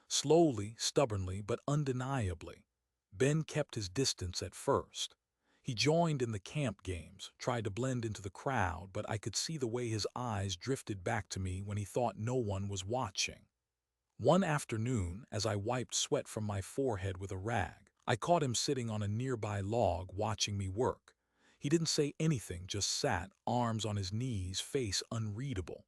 Slowly, stubbornly, but undeniably. Ben kept his distance at first. He joined in the camp games, tried to blend into the crowd, but I could see the way his eyes drifted back to me when he thought no one was watching. One afternoon, as I wiped sweat from my forehead with a rag, I caught him sitting on a nearby log watching me work. He didn't say anything, just sat, arms on his knees, face unreadable.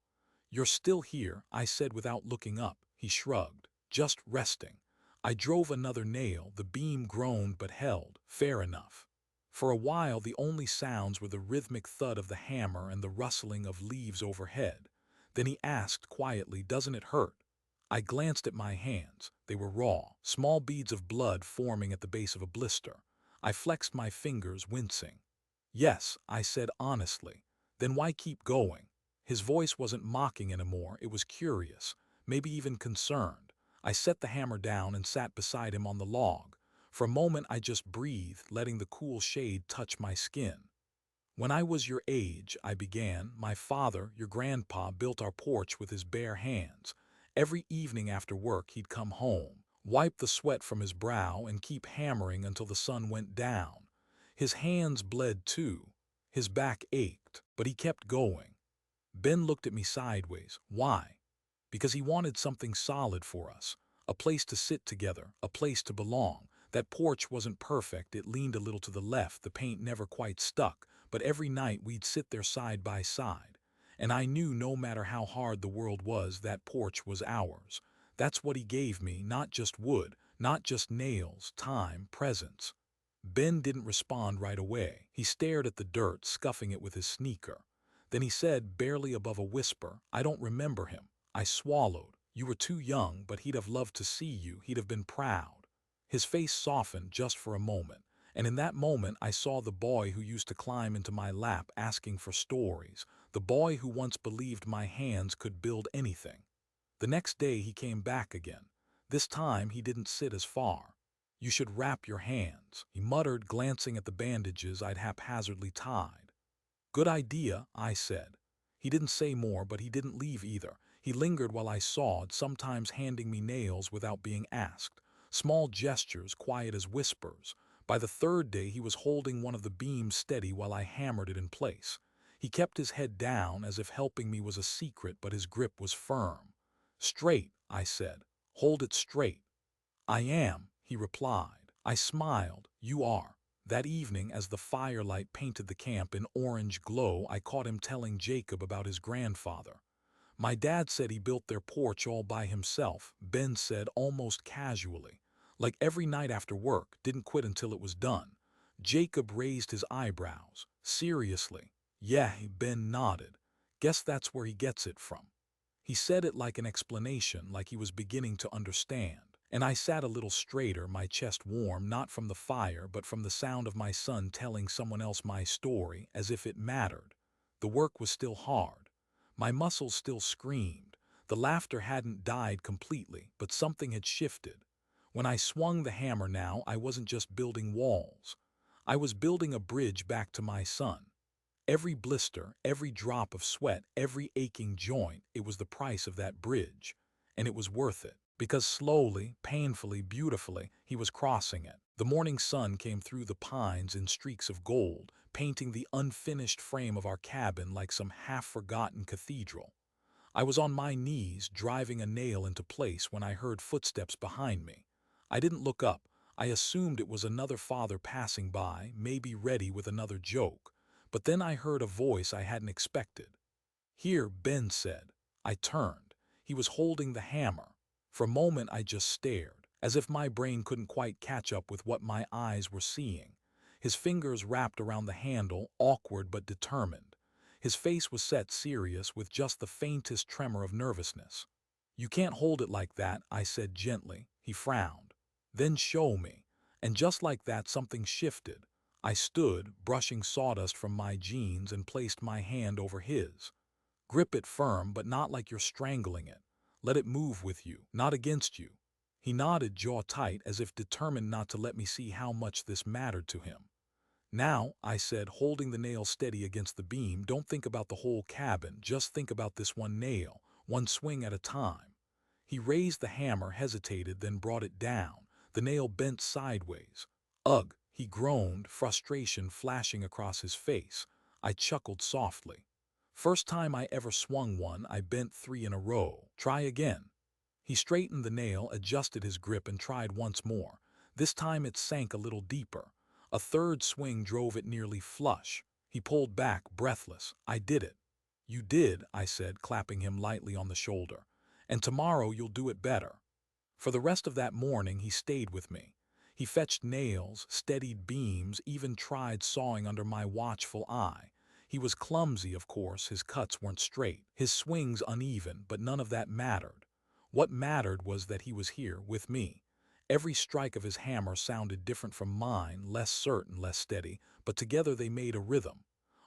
"You're still here," I said without looking up. He shrugged. "Just resting." I drove another nail, the beam groaned but held. "Fair enough." For a while, the only sounds were the rhythmic thud of the hammer and the rustling of leaves overhead. Then he asked quietly, "Doesn't it hurt?" I glanced at my hands. They were raw, small beads of blood forming at the base of a blister. I flexed my fingers, wincing. "Yes," I said honestly. "Then why keep going?" His voice wasn't mocking anymore, it was curious, maybe even concerned. I set the hammer down and sat beside him on the log. For a moment I just breathed, letting the cool shade touch my skin. "When I was your age," I began, "my father, your grandpa, built our porch with his bare hands. Every evening after work he'd come home, wipe the sweat from his brow, and keep hammering until the sun went down. His hands bled too. His back ached, but he kept going." Ben looked at me sideways. "Why?" "Because he wanted something solid for us. A place to sit together, a place to belong. That porch wasn't perfect, it leaned a little to the left, the paint never quite stuck, but every night we'd sit there side by side. And I knew no matter how hard the world was, that porch was ours. That's what he gave me, not just wood, not just nails, time, presence." Ben didn't respond right away. He stared at the dirt, scuffing it with his sneaker. Then he said, barely above a whisper, "I don't remember him." I swallowed. "You were too young, but he'd have loved to see you. He'd have been proud." His face softened just for a moment, and in that moment I saw the boy who used to climb into my lap asking for stories, the boy who once believed my hands could build anything. The next day he came back again. This time he didn't sit as far. "You should wrap your hands," he muttered, glancing at the bandages I'd haphazardly tied. "Good idea," I said. He didn't say more, but he didn't leave either. He lingered while I sawed, sometimes handing me nails without being asked. Small gestures, quiet as whispers. By the third day he was holding one of the beams steady while I hammered it in place. He kept his head down as if helping me was a secret, but his grip was firm. "Straight," I said. "Hold it straight." "I am," he replied. I smiled. "You are." That evening, as the firelight painted the camp in orange glow, I caught him telling Jacob about his grandfather. "My dad said he built their porch all by himself," Ben said almost casually. "Like every night after work, didn't quit until it was done." Jacob raised his eyebrows. "Seriously?" "Yeah," Ben nodded. "Guess that's where he gets it from." He said it like an explanation, like he was beginning to understand. And I sat a little straighter, my chest warm, not from the fire, but from the sound of my son telling someone else my story, as if it mattered. The work was still hard. My muscles still screamed. The laughter hadn't died completely, but something had shifted. When I swung the hammer now, I wasn't just building walls. I was building a bridge back to my son. Every blister, every drop of sweat, every aching joint, it was the price of that bridge. And it was worth it. Because slowly, painfully, beautifully, he was crossing it. The morning sun came through the pines in streaks of gold, painting the unfinished frame of our cabin like some half-forgotten cathedral. I was on my knees, driving a nail into place when I heard footsteps behind me. I didn't look up. I assumed it was another father passing by, maybe ready with another joke. But then I heard a voice I hadn't expected. "Here," Ben said. I turned. He was holding the hammer. For a moment I just stared, as if my brain couldn't quite catch up with what my eyes were seeing. His fingers wrapped around the handle, awkward but determined. His face was set serious with just the faintest tremor of nervousness. "You can't hold it like that," I said gently. He frowned. "Then show me." And just like that something shifted. I stood, brushing sawdust from my jeans, and placed my hand over his. "Grip it firm, but not like you're strangling it. Let it move with you, not against you." He nodded, jaw tight, as if determined not to let me see how much this mattered to him. "Now," I said, holding the nail steady against the beam, "don't think about the whole cabin, just think about this one nail, one swing at a time." He raised the hammer, hesitated, then brought it down. The nail bent sideways. "Ugh," he groaned, frustration flashing across his face. I chuckled softly. "First time I ever swung one, I bent 3 in a row. Try again." He straightened the nail, adjusted his grip, and tried once more. This time it sank a little deeper. A third swing drove it nearly flush. He pulled back, breathless. "I did it." "You did," I said, clapping him lightly on the shoulder. "And tomorrow you'll do it better." For the rest of that morning he stayed with me. He fetched nails, steadied beams, even tried sawing under my watchful eye. He was clumsy, of course, his cuts weren't straight, his swings uneven, but none of that mattered. What mattered was that he was here, with me. Every strike of his hammer sounded different from mine, less certain, less steady, but together they made a rhythm.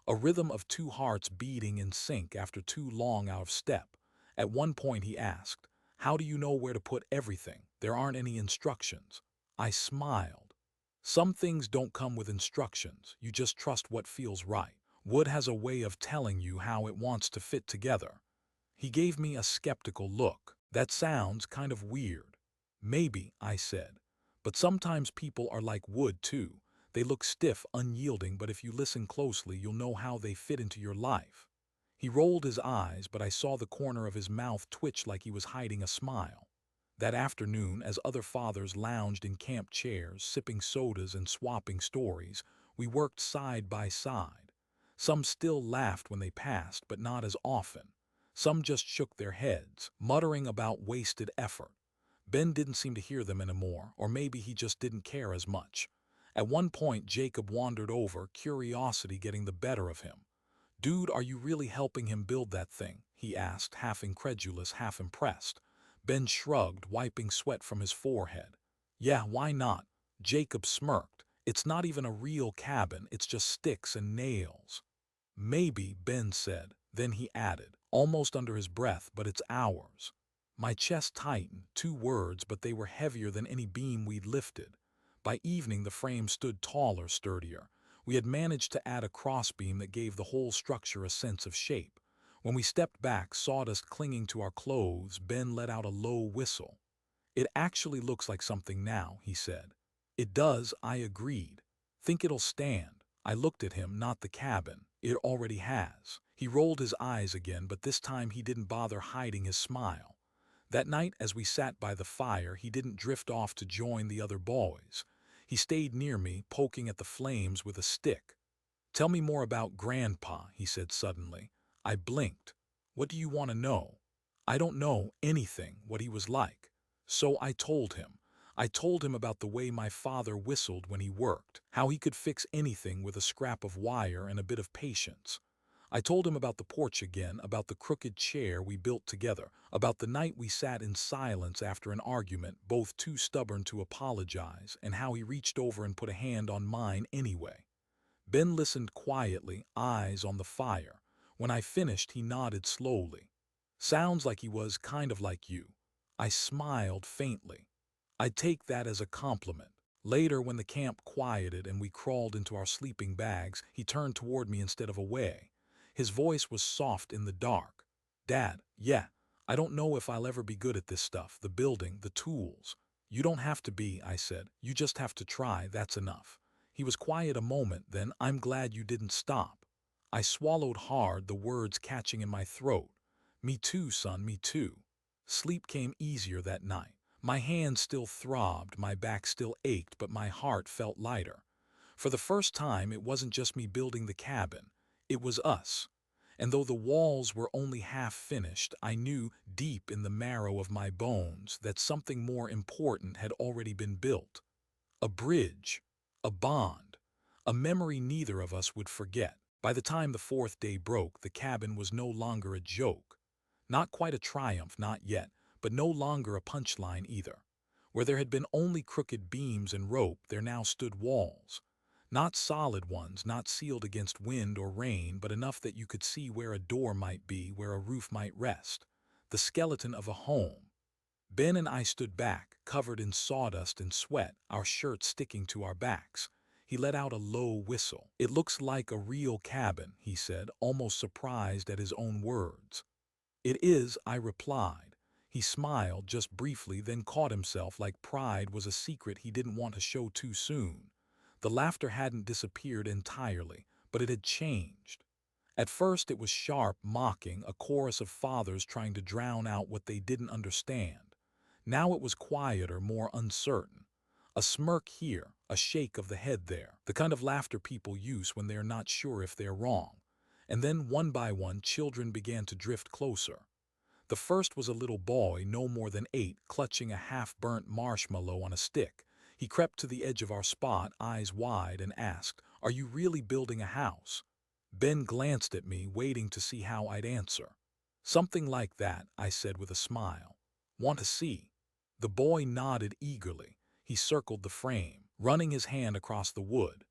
A rhythm of two hearts beating in sync after too long out of step. At one point he asked, "How do you know where to put everything? There aren't any instructions." I smiled. Some things don't come with instructions, you just trust what feels right. Wood has a way of telling you how it wants to fit together. He gave me a skeptical look. That sounds kind of weird. Maybe, I said. But sometimes people are like wood too. They look stiff, unyielding, but if you listen closely, you'll know how they fit into your life. He rolled his eyes, but I saw the corner of his mouth twitch like he was hiding a smile. That afternoon, as other fathers lounged in camp chairs, sipping sodas and swapping stories, we worked side by side. Some still laughed when they passed, but not as often. Some just shook their heads, muttering about wasted effort. Ben didn't seem to hear them anymore, or maybe he just didn't care as much. At one point, Jacob wandered over, curiosity getting the better of him. "Dude, are you really helping him build that thing?" he asked, half incredulous, half impressed. Ben shrugged, wiping sweat from his forehead. "Yeah, why not?" Jacob smirked. "It's not even a real cabin, it's just sticks and nails." "Maybe," Ben said. Then he added, almost under his breath, "but it's ours." My chest tightened, 2 words, but they were heavier than any beam we'd lifted. By evening the frame stood taller, sturdier. We had managed to add a crossbeam that gave the whole structure a sense of shape. When we stepped back, sawdust clinging to our clothes, Ben let out a low whistle. "It actually looks like something now," he said. "It does," I agreed. "Think it'll stand?" I looked at him, "Not the cabin. It already has." He rolled his eyes again, but this time he didn't bother hiding his smile. That night, as we sat by the fire, he didn't drift off to join the other boys. He stayed near me, poking at the flames with a stick. "Tell me more about Grandpa," he said suddenly. I blinked. "What do you want to know?" "I don't know anything, what he was like." So I told him. I told him about the way my father whistled when he worked, how he could fix anything with a scrap of wire and a bit of patience. I told him about the porch again, about the crooked chair we built together, about the night we sat in silence after an argument, both too stubborn to apologize, and how he reached over and put a hand on mine anyway. Ben listened quietly, eyes on the fire. When I finished, he nodded slowly. "Sounds like he was kind of like you." I smiled faintly. "I'd take that as a compliment." Later, when the camp quieted and we crawled into our sleeping bags, he turned toward me instead of away. His voice was soft in the dark. "Dad, yeah, I don't know if I'll ever be good at this stuff, the building, the tools." "You don't have to be," I said. "You just have to try, that's enough." He was quiet a moment, then, "I'm glad you didn't stop." I swallowed hard, the words catching in my throat. "Me too, son, me too." Sleep came easier that night. My hands still throbbed, my back still ached, but my heart felt lighter. For the first time, it wasn't just me building the cabin. It was us. And though the walls were only half finished, I knew, deep in the marrow of my bones, that something more important had already been built. A bridge. A bond. A memory neither of us would forget. By the time the fourth day broke, the cabin was no longer a joke. Not quite a triumph, not yet, but no longer a punchline either. Where there had been only crooked beams and rope, there now stood walls. Not solid ones, not sealed against wind or rain, but enough that you could see where a door might be, where a roof might rest. The skeleton of a home. Ben and I stood back, covered in sawdust and sweat, our shirts sticking to our backs. He let out a low whistle. "It looks like a real cabin," he said, almost surprised at his own words. "It is," I replied. He smiled just briefly, then caught himself, like pride was a secret he didn't want to show too soon. The laughter hadn't disappeared entirely, but it had changed. At first it was sharp, mocking, a chorus of fathers trying to drown out what they didn't understand. Now it was quieter, more uncertain. A smirk here, a shake of the head there, the kind of laughter people use when they are not sure if they're wrong. And then, one by one, children began to drift closer. The first was a little boy, no more than 8, clutching a half-burnt marshmallow on a stick. He crept to the edge of our spot, eyes wide, and asked, "Are you really building a house?" Ben glanced at me, waiting to see how I'd answer. "Something like that," I said with a smile. "Want to see?" The boy nodded eagerly. He circled the frame, running his hand across the wood.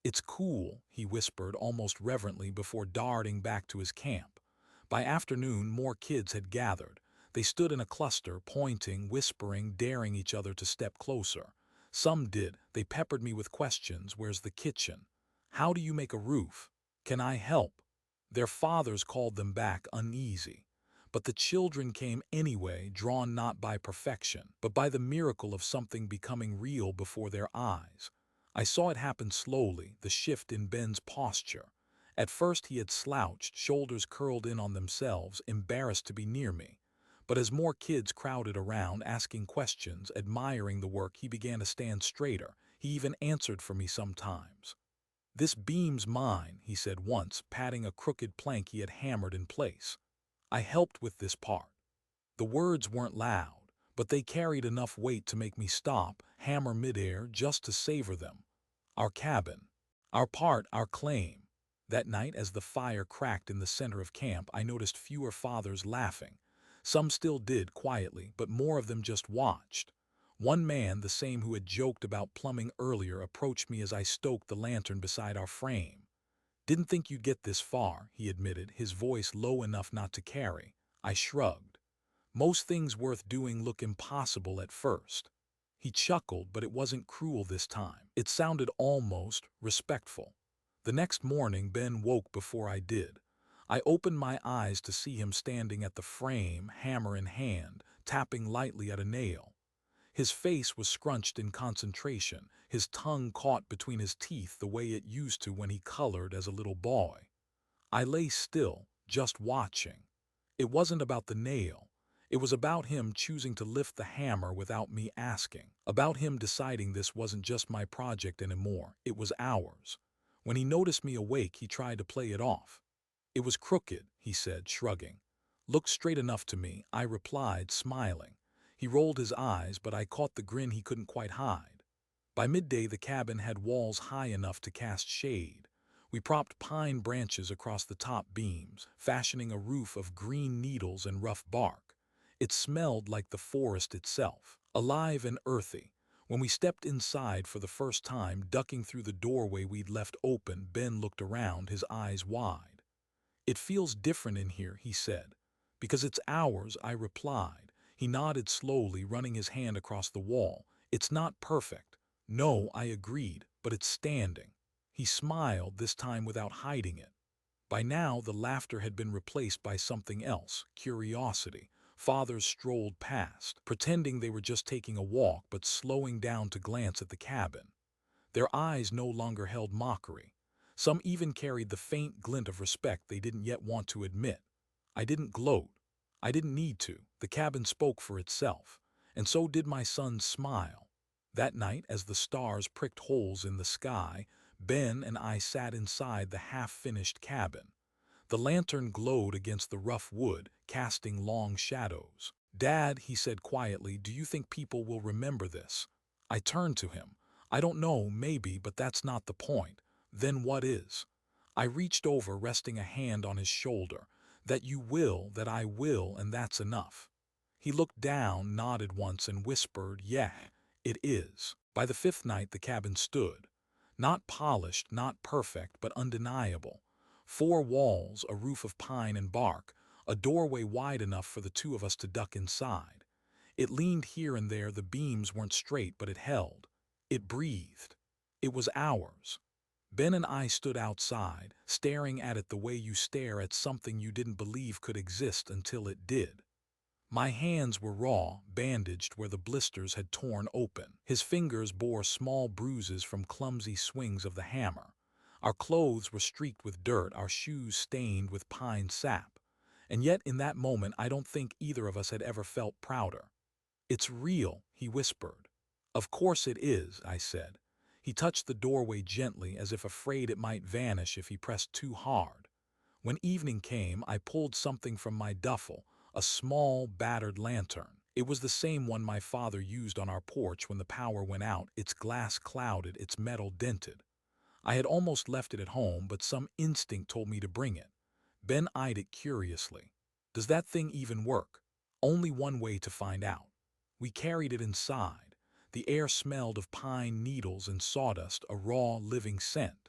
"It's cool," he whispered almost reverently before darting back to his camp. By afternoon, more kids had gathered. They stood in a cluster, pointing, whispering, daring each other to step closer. Some did. They peppered me with questions. "Where's the kitchen? How do you make a roof? Can I help?" Their fathers called them back, uneasy. But the children came anyway, drawn not by perfection, but by the miracle of something becoming real before their eyes. I saw it happen slowly, the shift in Ben's posture. At first he had slouched, shoulders curled in on themselves, embarrassed to be near me. But as more kids crowded around, asking questions, admiring the work, he began to stand straighter. He even answered for me sometimes. "This beam's mine," he said once, patting a crooked plank he had hammered in place. "I helped with this part." The words weren't loud, but they carried enough weight to make me stop, hammer midair, just to savor them. Our cabin. Our part, our claim. That night, as the fire cracked in the center of camp, I noticed fewer fathers laughing. Some still did, quietly, but more of them just watched. One man, the same who had joked about plumbing earlier, approached me as I stoked the lantern beside our frame. "Didn't think you'd get this far," he admitted, his voice low enough not to carry. I shrugged. "Most things worth doing look impossible at first." He chuckled, but it wasn't cruel this time. It sounded almost respectful. The next morning, Ben woke before I did. I opened my eyes to see him standing at the frame, hammer in hand, tapping lightly at a nail. His face was scrunched in concentration, his tongue caught between his teeth the way it used to when he colored as a little boy. I lay still, just watching. It wasn't about the nail. It was about him choosing to lift the hammer without me asking. About him deciding this wasn't just my project anymore, it was ours. When he noticed me awake, he tried to play it off. "It was crooked," he said, shrugging. "Looked straight enough to me," I replied, smiling. He rolled his eyes, but I caught the grin he couldn't quite hide. By midday, the cabin had walls high enough to cast shade. We propped pine branches across the top beams, fashioning a roof of green needles and rough bark. It smelled like the forest itself, alive and earthy. When we stepped inside for the first time, ducking through the doorway we'd left open, Ben looked around, his eyes wide. "It feels different in here," he said. "Because it's ours," I replied. He nodded slowly, running his hand across the wall. "It's not perfect." "No," I agreed, "but it's standing." He smiled, this time without hiding it. By now, the laughter had been replaced by something else, curiosity. Fathers strolled past, pretending they were just taking a walk, but slowing down to glance at the cabin. Their eyes no longer held mockery. Some even carried the faint glint of respect they didn't yet want to admit. I didn't gloat. I didn't need to. The cabin spoke for itself. And so did my son's smile. That night, as the stars pricked holes in the sky, Ben and I sat inside the half-finished cabin. The lantern glowed against the rough wood, casting long shadows. "Dad," he said quietly, "do you think people will remember this?" I turned to him. "I don't know, maybe, but that's not the point." "Then what is?" I reached over, resting a hand on his shoulder. "That you will, that I will, and that's enough." He looked down, nodded once, and whispered, "Yeah, it is." By the fifth night, the cabin stood. Not polished, not perfect, but undeniable. 4 walls, a roof of pine and bark, a doorway wide enough for the two of us to duck inside. It leaned here and there, the beams weren't straight, but it held. It breathed. It was ours. Ben and I stood outside, staring at it the way you stare at something you didn't believe could exist until it did. My hands were raw, bandaged where the blisters had torn open. His fingers bore small bruises from clumsy swings of the hammer. Our clothes were streaked with dirt, our shoes stained with pine sap. And yet in that moment, I don't think either of us had ever felt prouder. "It's real," he whispered. "Of course it is," I said. He touched the doorway gently, as if afraid it might vanish if he pressed too hard. When evening came, I pulled something from my duffel, a small, battered lantern. It was the same one my father used on our porch when the power went out, its glass clouded, its metal dented. I had almost left it at home, but some instinct told me to bring it. Ben eyed it curiously. Does that thing even work? Only one way to find out. We carried it inside. The air smelled of pine needles and sawdust, a raw, living scent.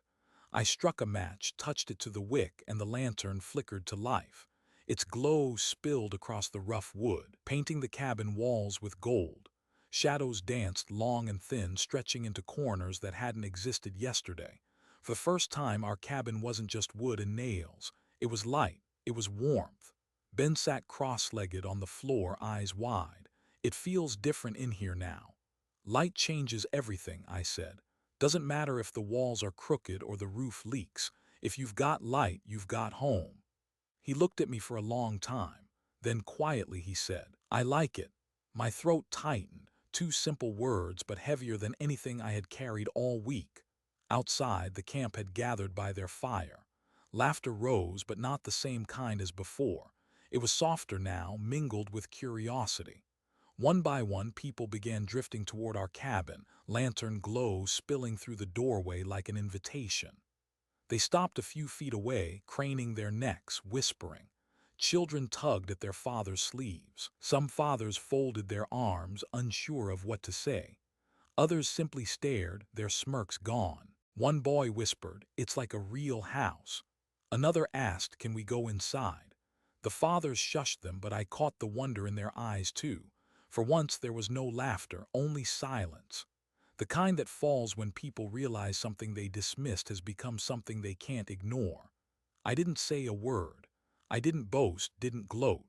I struck a match, touched it to the wick, and the lantern flickered to life. Its glow spilled across the rough wood, painting the cabin walls with gold. Shadows danced long and thin, stretching into corners that hadn't existed yesterday. For the first time, our cabin wasn't just wood and nails. It was light. It was warmth. Ben sat cross-legged on the floor, eyes wide. It feels different in here now. Light changes everything, I said. Doesn't matter if the walls are crooked or the roof leaks. If you've got light, you've got home. He looked at me for a long time. Then quietly he said, I like it. My throat tightened. Two simple words, but heavier than anything I had carried all week. Outside, the camp had gathered by their fire. Laughter rose, but not the same kind as before. It was softer now, mingled with curiosity. One by one, people began drifting toward our cabin, lantern glow spilling through the doorway like an invitation. They stopped a few feet away, craning their necks, whispering. Children tugged at their fathers' sleeves. Some fathers folded their arms, unsure of what to say. Others simply stared, their smirks gone. One boy whispered, "It's like a real house." Another asked, "Can we go inside?" The fathers shushed them, but I caught the wonder in their eyes too. For once there was no laughter, only silence. The kind that falls when people realize something they dismissed has become something they can't ignore. I didn't say a word. I didn't boast, didn't gloat.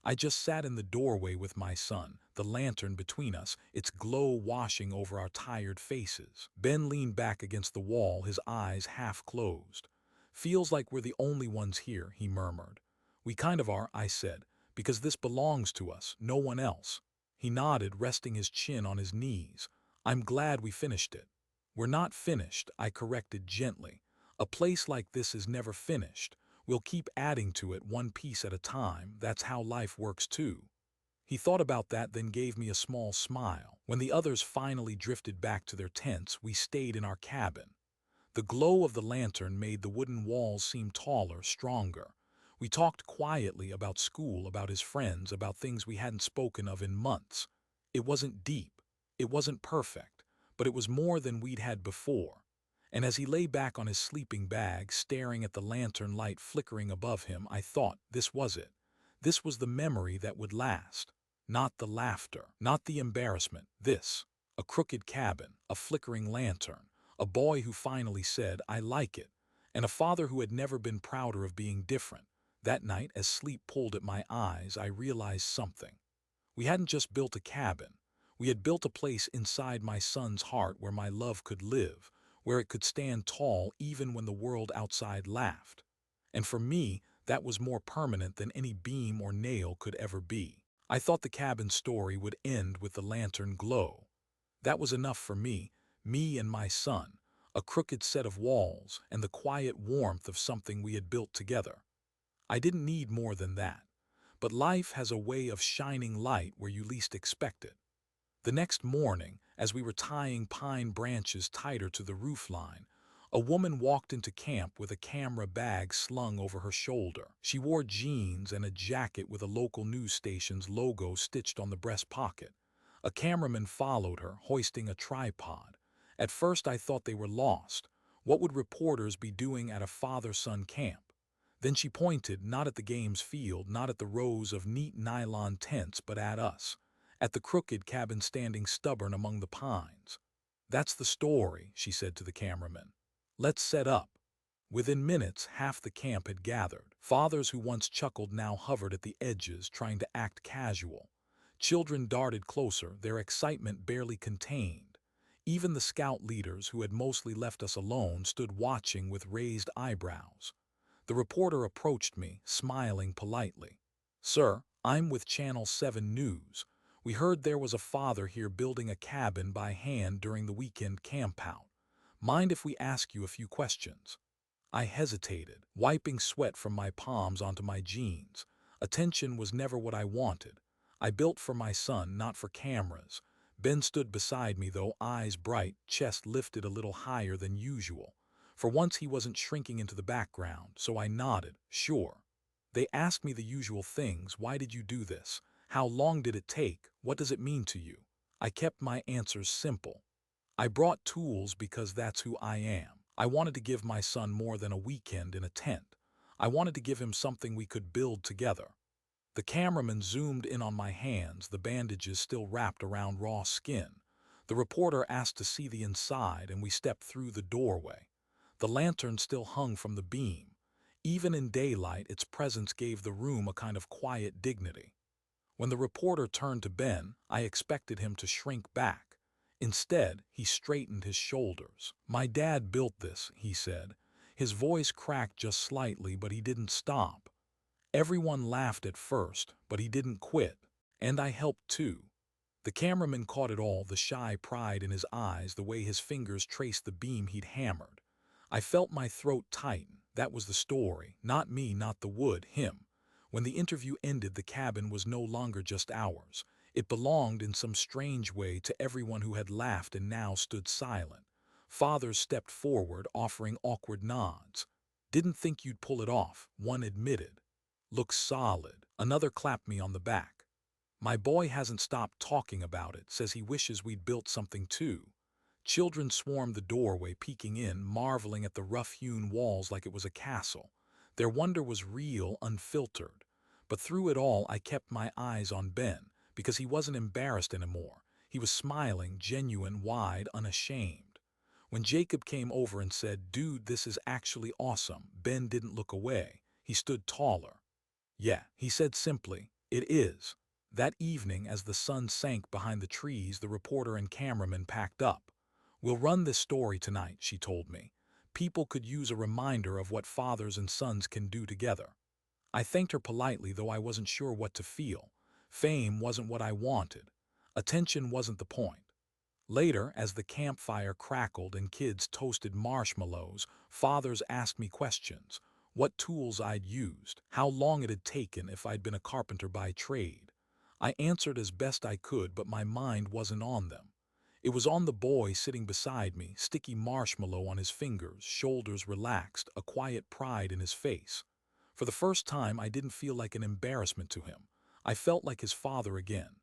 I just sat in the doorway with my son, the lantern between us, its glow washing over our tired faces. Ben leaned back against the wall, his eyes half closed. "Feels like we're the only ones here," he murmured. "We kind of are," I said, "because this belongs to us, no one else." He nodded, resting his chin on his knees. "I'm glad we finished it." "We're not finished," I corrected gently. "A place like this is never finished. We'll keep adding to it one piece at a time. That's how life works too." He thought about that, then gave me a small smile. When the others finally drifted back to their tents, we stayed in our cabin. The glow of the lantern made the wooden walls seem taller, stronger. We talked quietly about school, about his friends, about things we hadn't spoken of in months. It wasn't deep. It wasn't perfect, but it was more than we'd had before. And as he lay back on his sleeping bag, staring at the lantern light flickering above him, I thought, this was it. This was the memory that would last. Not the laughter, not the embarrassment. This. A crooked cabin, a flickering lantern, a boy who finally said, "I like it," and a father who had never been prouder of being different. That night, as sleep pulled at my eyes, I realized something. We hadn't just built a cabin. We had built a place inside my son's heart where my love could live, where it could stand tall even when the world outside laughed. And for me, that was more permanent than any beam or nail could ever be. I thought the cabin story would end with the lantern glow. That was enough for me and my son, a crooked set of walls, and the quiet warmth of something we had built together. I didn't need more than that. But life has a way of shining light where you least expect it. The next morning, as we were tying pine branches tighter to the roofline, a woman walked into camp with a camera bag slung over her shoulder. She wore jeans and a jacket with a local news station's logo stitched on the breast pocket. A cameraman followed her, hoisting a tripod. At first I thought they were lost. What would reporters be doing at a father-son camp? Then she pointed, not at the game's field, not at the rows of neat nylon tents, but at us, at the crooked cabin standing stubborn among the pines. "That's the story," she said to the cameraman. "Let's set up." Within minutes, half the camp had gathered. Fathers who once chuckled now hovered at the edges, trying to act casual. Children darted closer, their excitement barely contained. Even the scout leaders, who had mostly left us alone, stood watching with raised eyebrows. The reporter approached me, smiling politely. "Sir, I'm with Channel 7 News. We heard there was a father here building a cabin by hand during the weekend campout. Mind if we ask you a few questions?" I hesitated, wiping sweat from my palms onto my jeans. Attention was never what I wanted. I built for my son, not for cameras. Ben stood beside me, though, eyes bright, chest lifted a little higher than usual. For once he wasn't shrinking into the background, so I nodded, sure. They asked me the usual things: why did you do this? How long did it take? What does it mean to you? I kept my answers simple. I brought tools because that's who I am. I wanted to give my son more than a weekend in a tent. I wanted to give him something we could build together. The cameraman zoomed in on my hands, the bandages still wrapped around raw skin. The reporter asked to see the inside, and we stepped through the doorway. The lantern still hung from the beam. Even in daylight, its presence gave the room a kind of quiet dignity. When the reporter turned to Ben, I expected him to shrink back. Instead, he straightened his shoulders. "My dad built this," he said. His voice cracked just slightly, but he didn't stop. Everyone laughed at first, but he didn't quit. And I helped too. The cameraman caught it all, the shy pride in his eyes, the way his fingers traced the beam he'd hammered. I felt my throat tighten. That was the story. Not me, not the wood, him. When the interview ended, the cabin was no longer just ours. It belonged in some strange way to everyone who had laughed and now stood silent. Fathers stepped forward, offering awkward nods. "Didn't think you'd pull it off," one admitted. "Looks solid." Another clapped me on the back. "My boy hasn't stopped talking about it, says he wishes we'd built something too." Children swarmed the doorway, peeking in, marveling at the rough-hewn walls like it was a castle. Their wonder was real, unfiltered. But through it all, I kept my eyes on Ben, because he wasn't embarrassed anymore. He was smiling, genuine, wide, unashamed. When Jacob came over and said, "Dude, this is actually awesome," Ben didn't look away. He stood taller. "Yeah," he said simply, "it is." That evening, as the sun sank behind the trees, the reporter and cameraman packed up. "We'll run this story tonight," she told me. "People could use a reminder of what fathers and sons can do together." I thanked her politely, though I wasn't sure what to feel. Fame wasn't what I wanted. Attention wasn't the point. Later, as the campfire crackled and kids toasted marshmallows, fathers asked me questions: what tools I'd used, how long it had taken, if I'd been a carpenter by trade. I answered as best I could, but my mind wasn't on them. It was on the boy sitting beside me, sticky marshmallow on his fingers, shoulders relaxed, a quiet pride in his face. For the first time, I didn't feel like an embarrassment to him. I felt like his father again.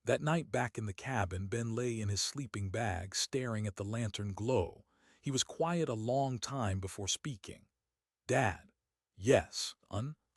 That night back in the cabin, Ben lay in his sleeping bag, staring at the lantern glow. He was quiet a long time before speaking. "Dad." "Yes,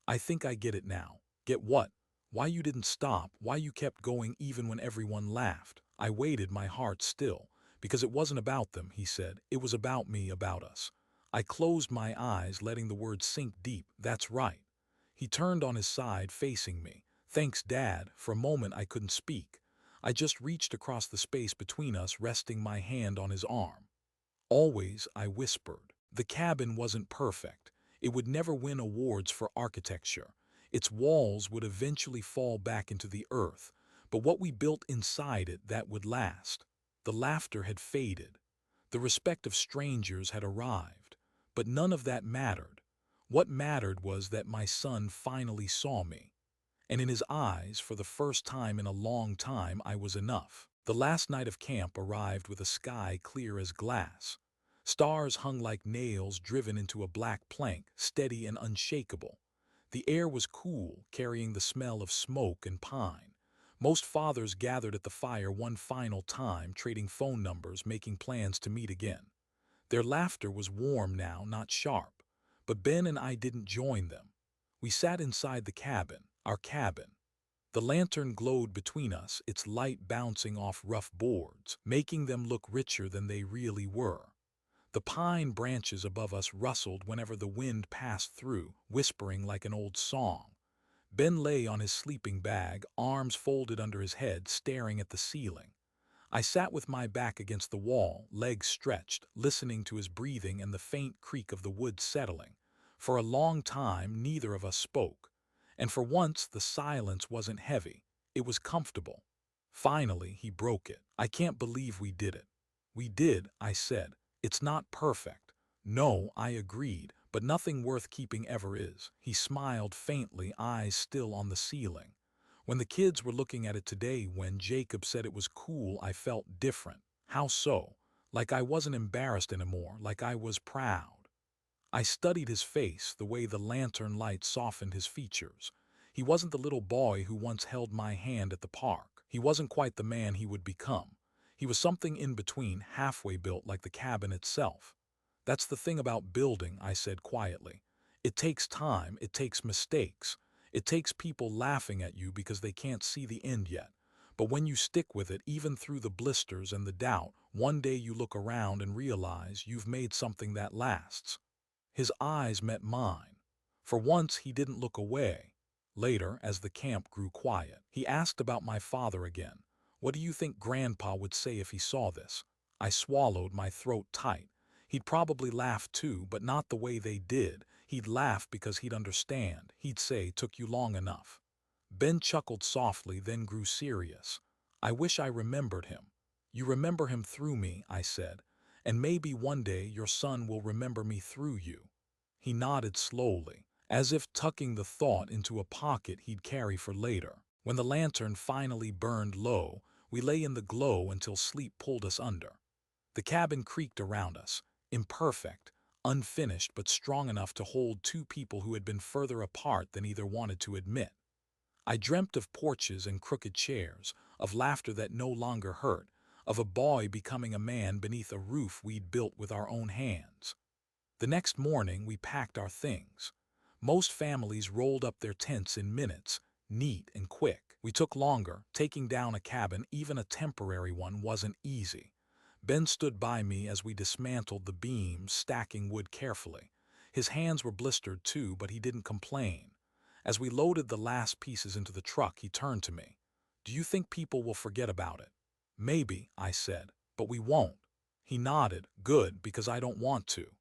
I think I get it now." "Get what?" "Why you didn't stop, why you kept going even when everyone laughed." I waited, my heart still. "Because it wasn't about them," he said. "It was about me, about us." I closed my eyes, letting the words sink deep. "That's right." He turned on his side, facing me. "Thanks, Dad." For a moment I couldn't speak. I just reached across the space between us, resting my hand on his arm. "Always," I whispered. The cabin wasn't perfect. It would never win awards for architecture. Its walls would eventually fall back into the earth. But what we built inside it, that would last. The laughter had faded. The respect of strangers had arrived. But none of that mattered. What mattered was that my son finally saw me. And in his eyes, for the first time in a long time, I was enough. The last night of camp arrived with a sky clear as glass. Stars hung like nails driven into a black plank, steady and unshakable. The air was cool, carrying the smell of smoke and pine. Most fathers gathered at the fire one final time, trading phone numbers, making plans to meet again. Their laughter was warm now, not sharp. But Ben and I didn't join them. We sat inside the cabin, our cabin. The lantern glowed between us, its light bouncing off rough boards, making them look richer than they really were. The pine branches above us rustled whenever the wind passed through, whispering like an old song. Ben lay on his sleeping bag, arms folded under his head, staring at the ceiling. I sat with my back against the wall, legs stretched, listening to his breathing and the faint creak of the wood settling. For a long time, neither of us spoke. And for once, the silence wasn't heavy. It was comfortable. Finally, he broke it. "I can't believe we did it." "We did," I said. "It's not perfect." "No," I agreed, "but nothing worth keeping ever is." He smiled faintly, eyes still on the ceiling. When the kids were looking at it today, when Jacob said it was cool, I felt different. How so? Like I wasn't embarrassed anymore, like I was proud. I studied his face, the way the lantern light softened his features. He wasn't the little boy who once held my hand at the park. He wasn't quite the man he would become. He was something in between, halfway built like the cabin itself. That's the thing about building, I said quietly. It takes time, it takes mistakes. It takes people laughing at you because they can't see the end yet. But when you stick with it, even through the blisters and the doubt, one day you look around and realize you've made something that lasts. His eyes met mine. For once, he didn't look away. Later, as the camp grew quiet, he asked about my father again. What do you think Grandpa would say if he saw this? I swallowed, my throat tight. He'd probably laugh too, but not the way they did. He'd laugh because he'd understand. He'd say, "Took you long enough." Ben chuckled softly, then grew serious. I wish I remembered him. You remember him through me, I said, and maybe one day your son will remember me through you. He nodded slowly, as if tucking the thought into a pocket he'd carry for later. When the lantern finally burned low, we lay in the glow until sleep pulled us under. The cabin creaked around us, imperfect, unfinished, but strong enough to hold two people who had been further apart than either wanted to admit. I dreamt of porches and crooked chairs, of laughter that no longer hurt, of a boy becoming a man beneath a roof we'd built with our own hands. The next morning, we packed our things. Most families rolled up their tents in minutes, neat and quick. We took longer. Taking down a cabin, even a temporary one, wasn't easy. Ben stood by me as we dismantled the beams, stacking wood carefully. His hands were blistered too, but he didn't complain. As we loaded the last pieces into the truck, he turned to me. "Do you think people will forget about it?" "Maybe," I said, "but we won't." He nodded. "Good, because I don't want to."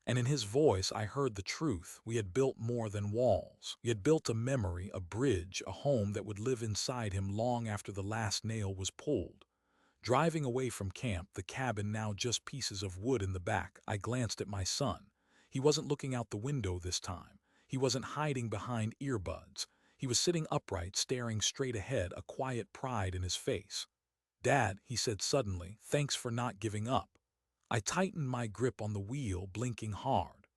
And in his voice I heard the truth. We had built more than walls. We had built a memory, a bridge, a home that would live inside him long after the last nail was pulled. Driving away from camp, the cabin now just pieces of wood in the back, I glanced at my son. He wasn't looking out the window this time. He wasn't hiding behind earbuds. He was sitting upright, staring straight ahead, a quiet pride in his face. "Dad," he said suddenly, "thanks for not giving up." I tightened my grip on the wheel, blinking hard.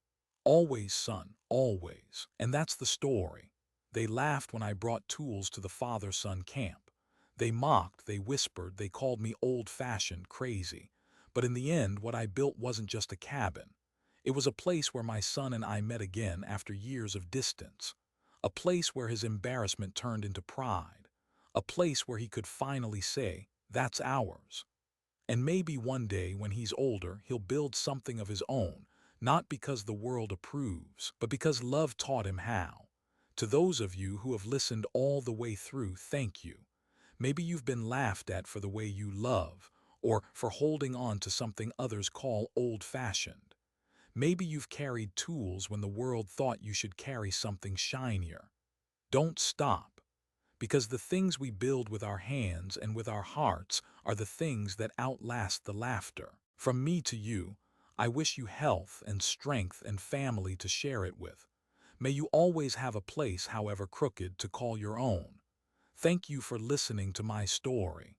"Always, son, always." And that's the story. They laughed when I brought tools to the father-son camp. They mocked, they whispered, they called me old-fashioned, crazy. But in the end, what I built wasn't just a cabin. It was a place where my son and I met again after years of distance. A place where his embarrassment turned into pride. A place where he could finally say, "That's ours." And maybe one day, when he's older, he'll build something of his own, not because the world approves, but because love taught him how. To those of you who have listened all the way through, thank you. Maybe you've been laughed at for the way you love, or for holding on to something others call old-fashioned. Maybe you've carried tools when the world thought you should carry something shinier. Don't stop. Because the things we build with our hands and with our hearts are the things that outlast the laughter. From me to you, I wish you health and strength and family to share it with. May you always have a place, however crooked, to call your own. Thank you for listening to my story.